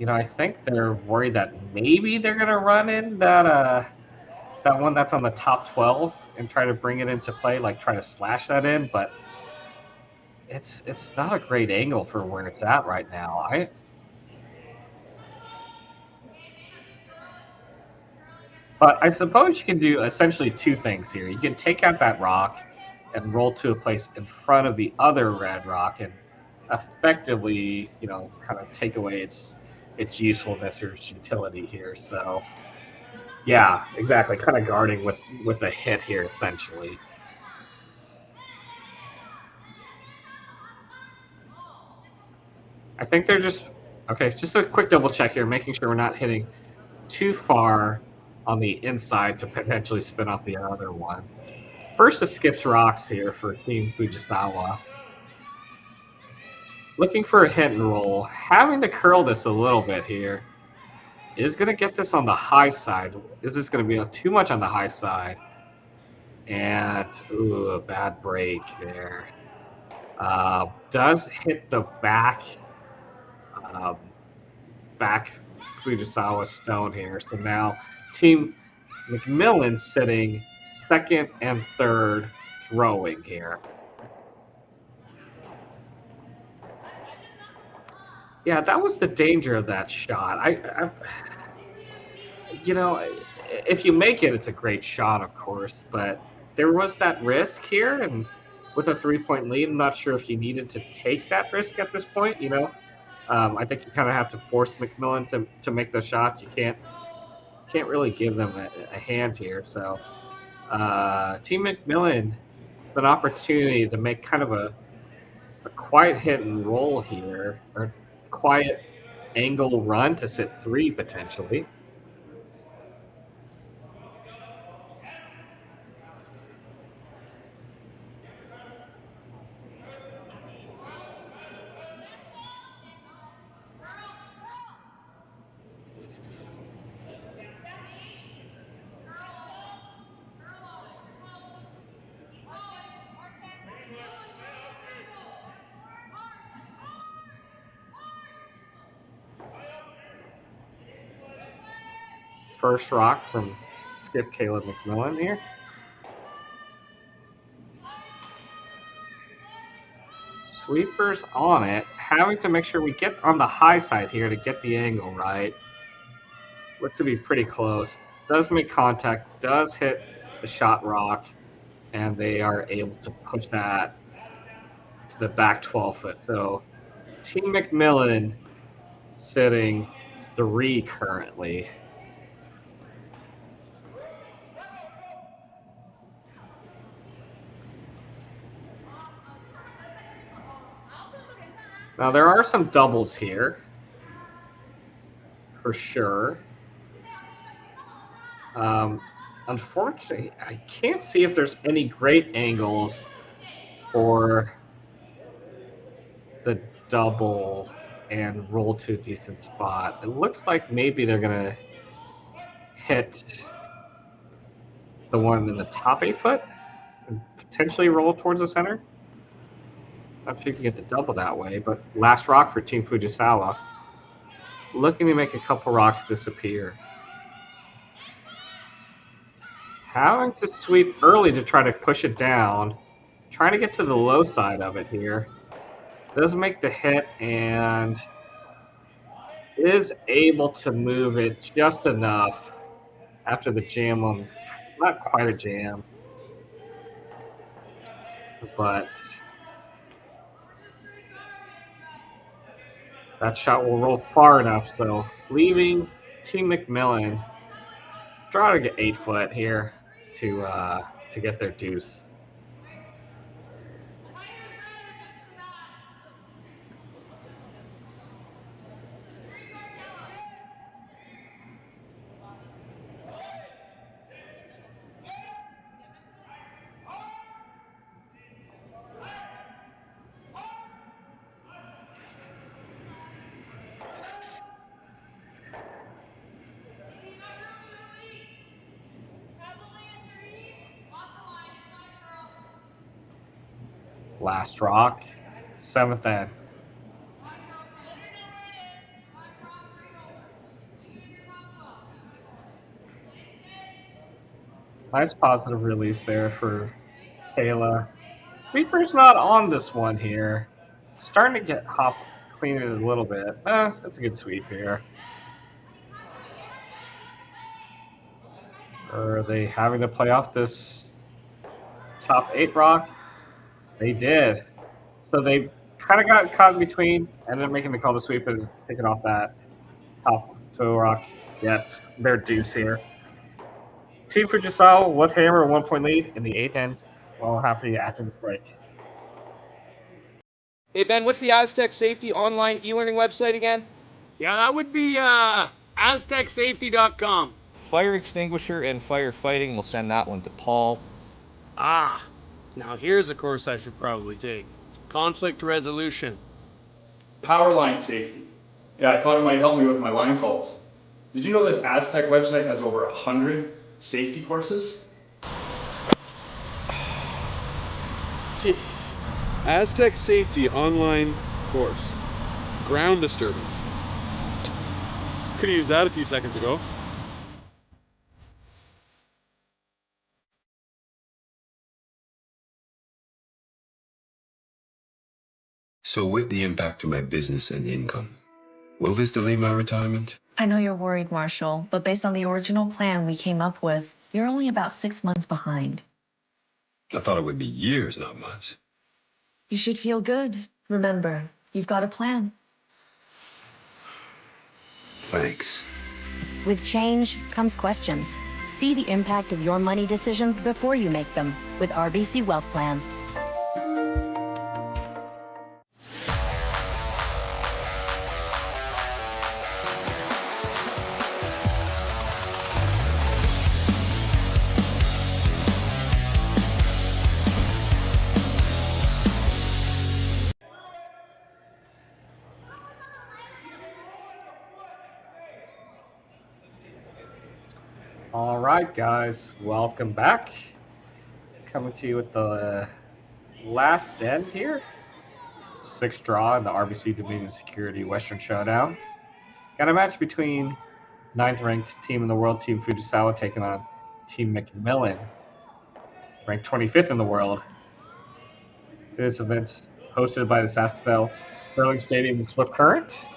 I think they're worried that maybe they're going to run in that one that's on the top 12 and try to bring it into play, like try to slash that in, but it's not a great angle for where it's at right now. But I suppose you can do essentially 2 things here. You can take out that rock and roll to a place in front of the other red rock and effectively, kind of take away its usefulness or its utility here. So, yeah, exactly. Kind of guarding with a hit here, essentially. I think they're just a quick double check here, making sure we're not hitting too far on the inside to potentially spin off the other one. First, it skips rocks here for Team Fujisawa. Looking for a hit and roll. Having to curl this a little bit here. Is going to get this on the high side. Is this going to be too much on the high side? And, ooh, a bad break there. Does hit the back Fujisawa stone here. So now Team MacMillan sitting 2nd and 3rd throwing here. Yeah, that was the danger of that shot. If you make it, it's a great shot, of course, but there was that risk here, and with a 3-point lead. I'm not sure if you needed to take that risk at this point. I think you kind of have to force MacMillan to make those shots. You can't really give them a hand here. So Team MacMillan, an opportunity to make kind of a quiet hit and roll here, or quiet angle run to sit 3 potentially. First rock from skip Kayla MacMillan here. Sweepers on it, having to make sure we get on the high side here to get the angle right. Looks to be pretty close. Does make contact, does hit the shot rock, and they are able to push that to the back 12 foot. So Team MacMillan sitting 3 currently. Now there are some doubles here, for sure. Unfortunately, I can't see if there's any great angles for the double and roll to a decent spot. It looks like maybe they're gonna hit the one in the top 8 foot and potentially roll towards the center. Not sure if you get the double that way, but last rock for Team Fujisawa. Looking to make a couple rocks disappear. Having to sweep early to try to push it down. Trying to get to the low side of it here. Does make the hit and is able to move it just enough after the jam on, not quite a jam, but that shot will roll far enough, so leaving Team MacMillan try to get 8 foot here to get their deuce. Last rock, 7th end. Nice positive release there for Kayla. Sweeper's not on this one here. Starting to get hop clean it a little bit. That's a good sweep here. Are they having to play off this top 8 rock? They did. So they kind of got caught in between, ended up making the call to sweep and taking off that top 2 rock. Gets their deuce here. Team Fujisawa with hammer, a 1-point lead in the 8th end. Well, happy after this break. Hey Ben, what's the Aztec Safety online e-learning website again? Yeah, that would be aztecsafety.com. Fire extinguisher and firefighting, we'll send that one to Paul. Ah, now here's a course I should probably take. Conflict resolution. Power line safety. Yeah, I thought it might help me with my line calls. Did you know this Aztec website has over 100 safety courses? Jeez. Aztec Safety online course. Ground disturbance. Could have used that a few seconds ago. So with the impact to my business and income, will this delay my retirement? I know you're worried, Marshall, but based on the original plan we came up with, you're only about 6 months behind. I thought it would be years, not months. You should feel good. Remember, you've got a plan. Thanks. With change comes questions. See the impact of your money decisions before you make them with RBC Wealth Plan. All right, guys, welcome back. Coming to you with the last end here. 6th draw in the RBC Dominion Security Western Showdown. Got a match between 9th ranked team in the world, Team Fujisawa, taking on Team MacMillan, ranked 25th in the world. This event's hosted by the Sasktel Curling Stadium in Swift Current.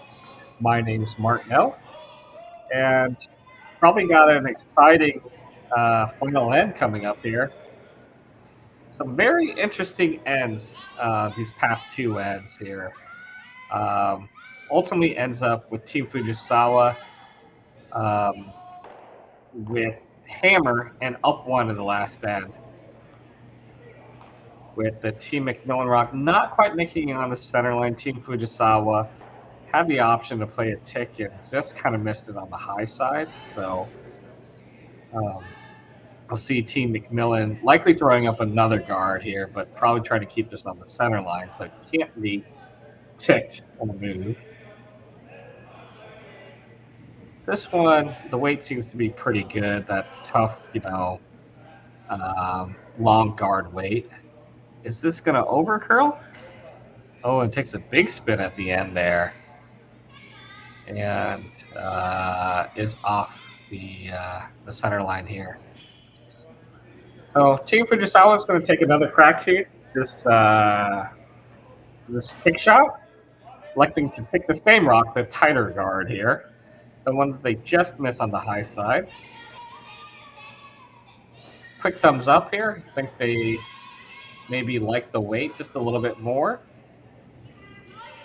My name's Martinell, and probably got an exciting final end coming up here. Some very interesting ends, these past 2 ends here. Ultimately ends up with Team Fujisawa with hammer and up 1 in the last end. With the Team MacMillan rock not quite making it on the center line, Team Fujisawa had the option to play a tick and just kind of missed it on the high side. So I'll see Team MacMillan likely throwing up another guard here, but probably trying to keep this on the center line so it can't be ticked on the move. This one, the weight seems to be pretty good, that tough, long guard weight. Is this going to overcurl? Oh, it takes a big spin at the end there. And is off the center line here. So Team Fujisawa is going to take another crack here. This tick shot, electing to take the same rock, the tighter guard here, the one that they just missed on the high side. Quick thumbs up here. I think they maybe like the weight just a little bit more.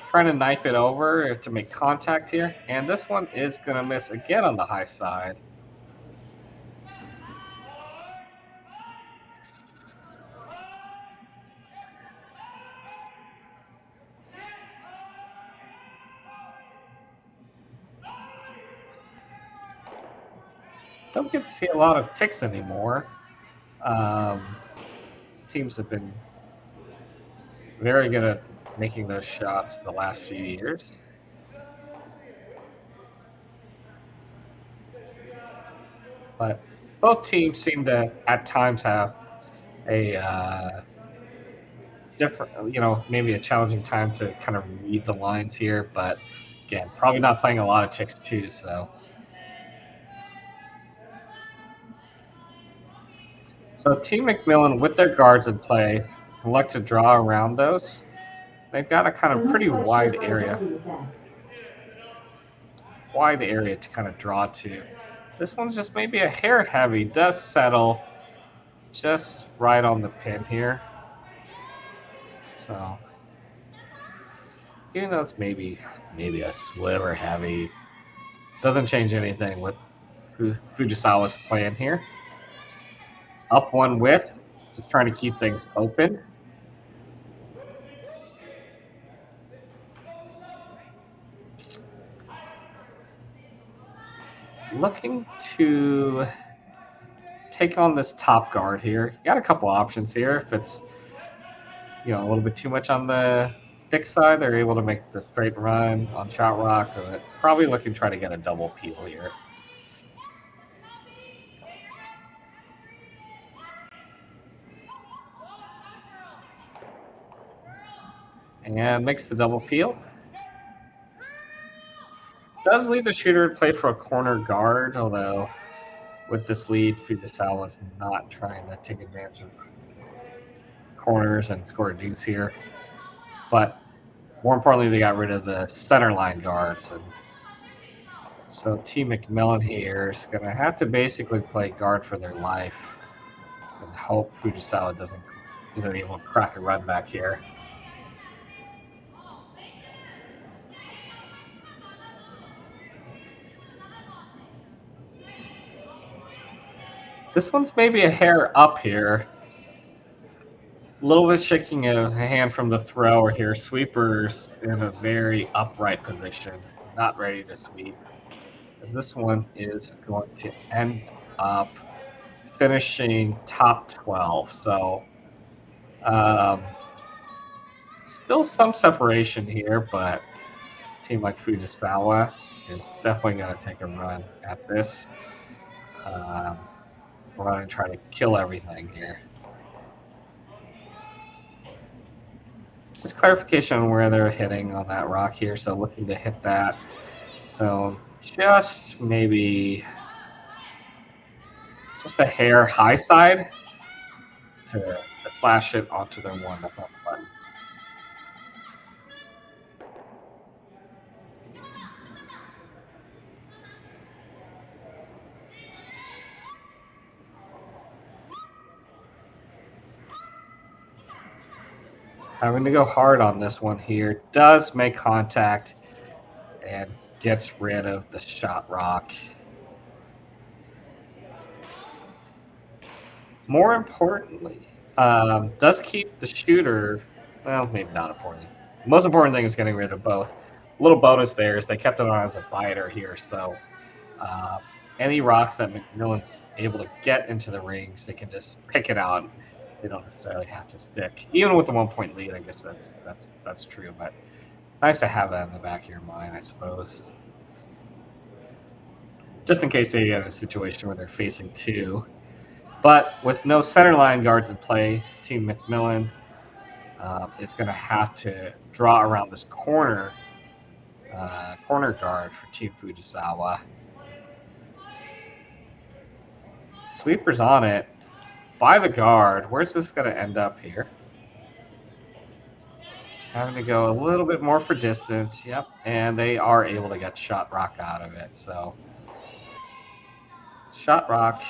Trying to knife it over to make contact here. And this one is going to miss again on the high side. Don't get to see a lot of ticks anymore. Teams have been very good at making those shots the last few years. But both teams seem to at times have a different, maybe a challenging time to kind of read the lines here. But again, probably not playing a lot of ticks too, so. So Team MacMillan, with their guards in play, elect to draw around those. They've got a kind of pretty wide area. Wide area to kind of draw to. This one's just maybe a hair heavy. Does settle just right on the pin here. So, even though it's maybe a sliver heavy, doesn't change anything with Fujisawa's plan here. Up 1 with, just trying to keep things open. Looking to take on this top guard here. You got a couple options here. If it's, a little bit too much on the thick side, they're able to make the straight run on shot rock. Probably looking to try to get a double peel here. And makes the double peel. Does leave the shooter to play for a corner guard, although with this lead, Fujisawa is not trying to take advantage of corners and score a deuce here. But more importantly, they got rid of the center line guards. And so Team MacMillan here is going to have to basically play guard for their life and hope Fujisawa isn't able to crack a run back here. This one's maybe a hair up here. A little bit shaking a hand from the thrower here. Sweeper's in a very upright position, not ready to sweep. As this one is going to end up finishing top 12. So still some separation here, but a team like Fujisawa is definitely going to take a run at this. We're going to try to kill everything here. Just clarification on where they're hitting on that rock here. So looking to hit that stone just maybe just a hair high side to slash it onto their one that's on the button. Having to go hard on this one here. Does make contact and gets rid of the shot rock. More importantly, does keep the shooter, well, maybe not importantly. The most important thing is getting rid of both. A little bonus there is they kept it on as a biter here, so any rocks that MacMillan's able to get into the rings, they can just pick it out. They don't necessarily have to stick. Even with the 1-point lead, I guess that's true, but nice to have that in the back of your mind, I suppose. Just in case they get a situation where they're facing two. But with no center line guards in play, Team MacMillan is going to have to draw around this corner guard for Team Fujisawa. Sweeper's on it by the guard. Where's this going to end up here? Having to go a little bit more for distance. Yep, and they are able to get shot rock out of it. So shot rock.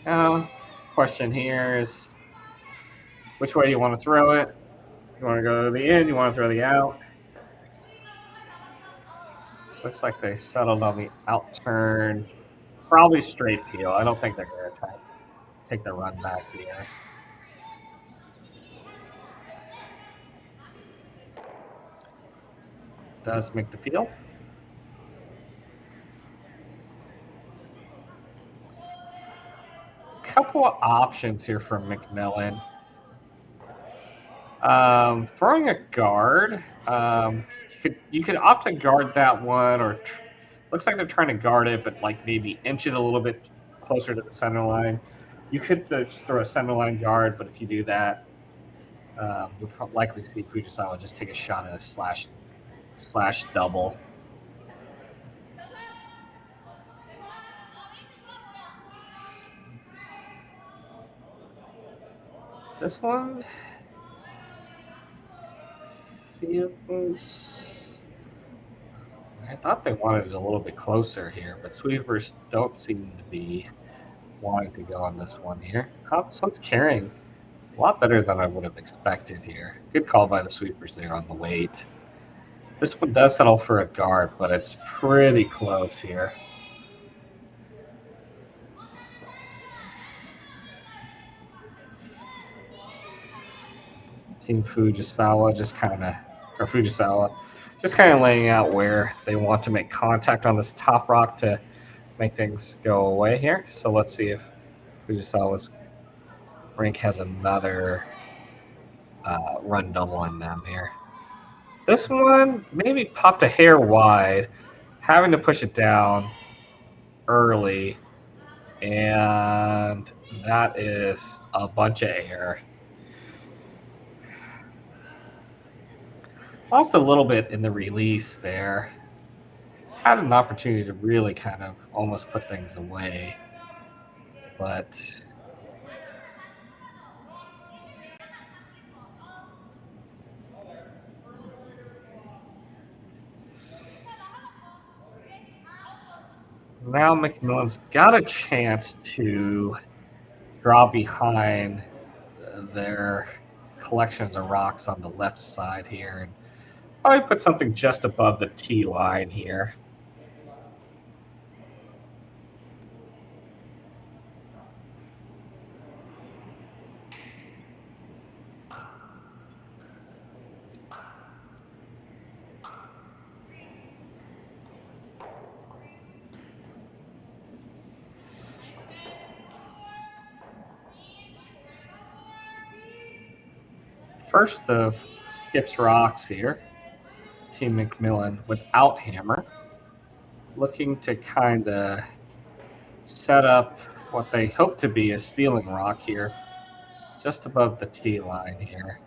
Now, question here is which way you want to throw it. You want to go to the in, you want to throw the out. Looks like they settled on the out turn. Probably straight peel. I don't think they're going to try to take the run back here. Does make the peel. Couple of options here for MacMillan. Throwing a guard. You could opt to guard that one, or looks like they're trying to guard it, but like maybe inch it a little bit closer to the center line. You could just throw a center line guard, but if you do that, you'll likely see Fujisawa just take a shot at a slash double. This one feels... I thought they wanted it a little bit closer here, but sweepers don't seem to be wanting to go on this one here. Oh, this one's carrying a lot better than I would have expected here. Good call by the sweepers there on the weight. This one does settle for a guard, but it's pretty close here. Team Fujisawa just kind of laying out where they want to make contact on this top rock to make things go away here. So let's see if Fujisawa's rink has another run double on them here. This one maybe popped a hair wide, having to push it down early, and that is a bunch of air. Lost a little bit in the release there. Had an opportunity to really kind of almost put things away, but now MacMillan's got a chance to draw behind their collections of rocks on the left side here and probably put something just above the T line here. First of Skip's rocks here. Team MacMillan without hammer. Looking to kind of set up what they hope to be a stealing rock here. Just above the tee line here.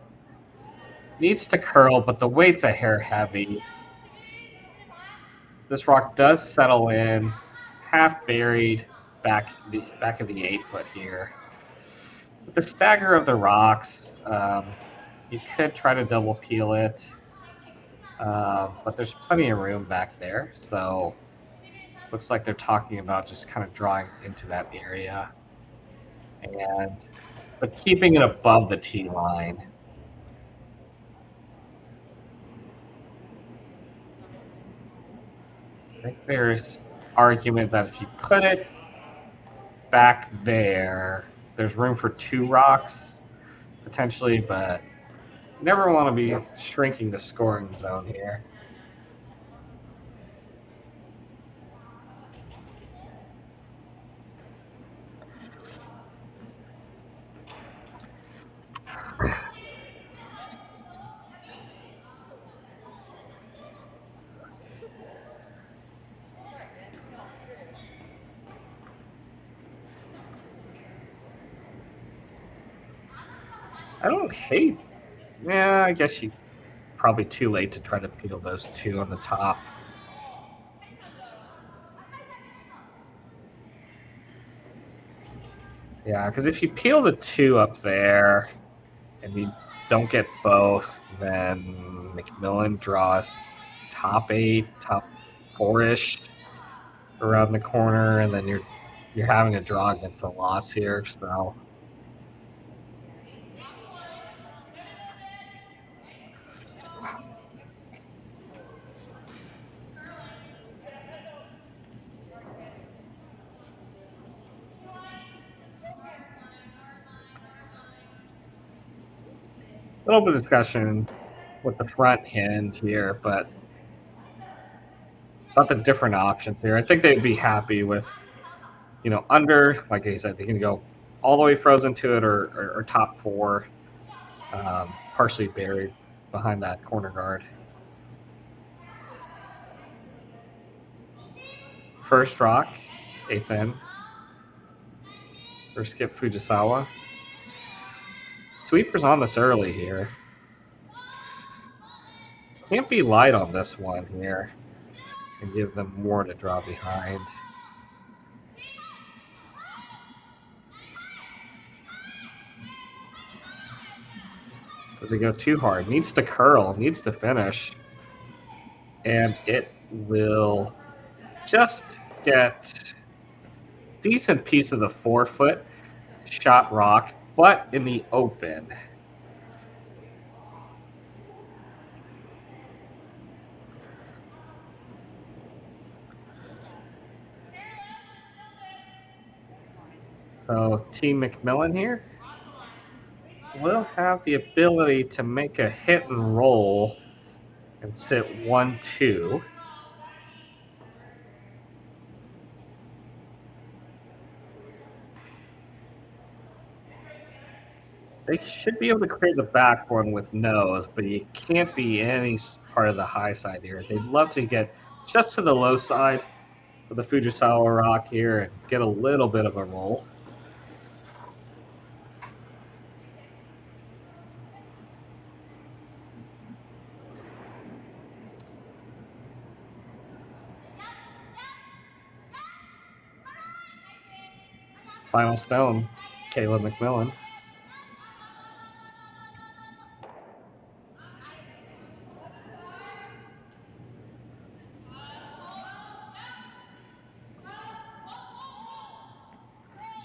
Needs to curl, but the weight's a hair heavy. This rock does settle in, half buried back of the 8 foot here. With the stagger of the rocks, you could try to double peel it, but there's plenty of room back there. So looks like they're talking about just kind of drawing into that area, but keeping it above the tee line. I think there's argument that if you put it back there, there's room for 2 rocks potentially, but you never want to be shrinking the scoring zone here. I don't hate. Yeah, I guess you probably too late to try to peel those 2 on the top. Yeah, because if you peel the 2 up there and you don't get both, then MacMillan draws top 8, top 4-ish around the corner, and then you're having a draw against a loss here. So. A little bit of discussion with the front hinge here, but about the different options here. I think they'd be happy with, under, like I said, they can go all the way frozen to it or top 4, partially buried behind that corner guard. First rock, 8th in for Skip Fujisawa. Sweeper's on this early here. Can't be light on this one here and give them more to draw behind. So they go too hard. Needs to curl, needs to finish. And it will just get a decent piece of the 4-foot shot rock, but in the open. So Team MacMillan here will have the ability to make a hit and roll and sit 1-2. They should be able to clear the back one with nose, but you can't be any part of the high side here. They'd love to get just to the low side of the Fujisawa rock here and get a little bit of a roll. Final stone, Kayla MacMillan.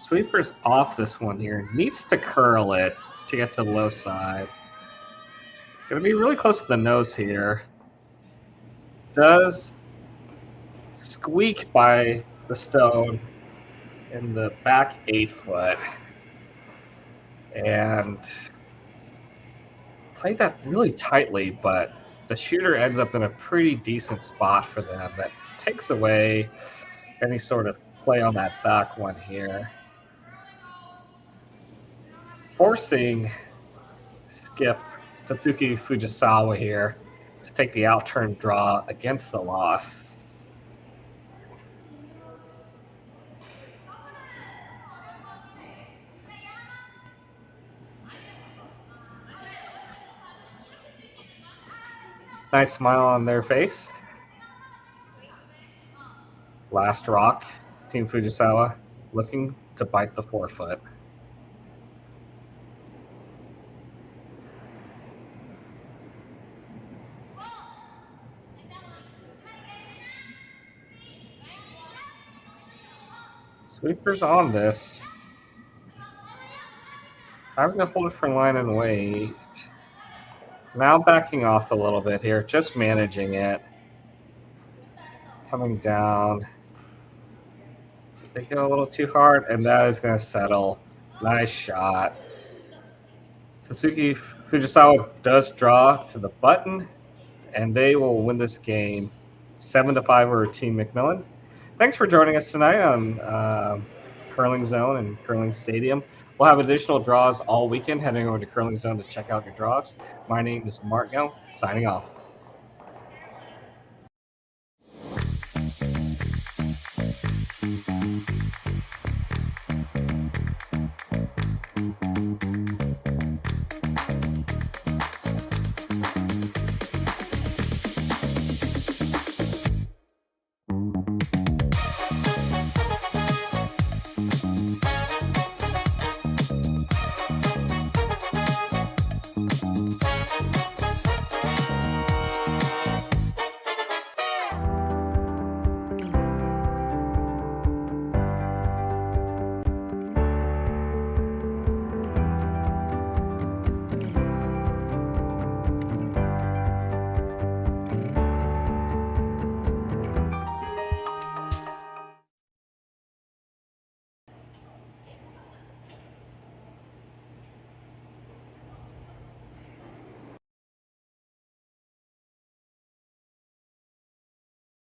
Sweeper's off this one here. Needs to curl it to get to the low side. Gonna be really close to the nose here. Does squeak by the stone in the back 8 foot. And played that really tightly, but the shooter ends up in a pretty decent spot for them that takes away any sort of play on that back one here. Forcing Skip Satsuki Fujisawa here to take the outturn draw against the loss. Nice smile on their face. Last rock, Team Fujisawa looking to bite the forefoot. Sweepers on this. I'm going to hold it for line and wait. Now backing off a little bit here, just managing it. Coming down. They go a little too hard, and that is going to settle. Nice shot. Satsuki Fujisawa does draw to the button, and they will win this game 7-5 over Team MacMillan. Thanks for joining us tonight on Curling Zone and Curling Stadium. We'll have additional draws all weekend. Heading over to Curling Zone to check out your draws. My name is Mark Gill, signing off.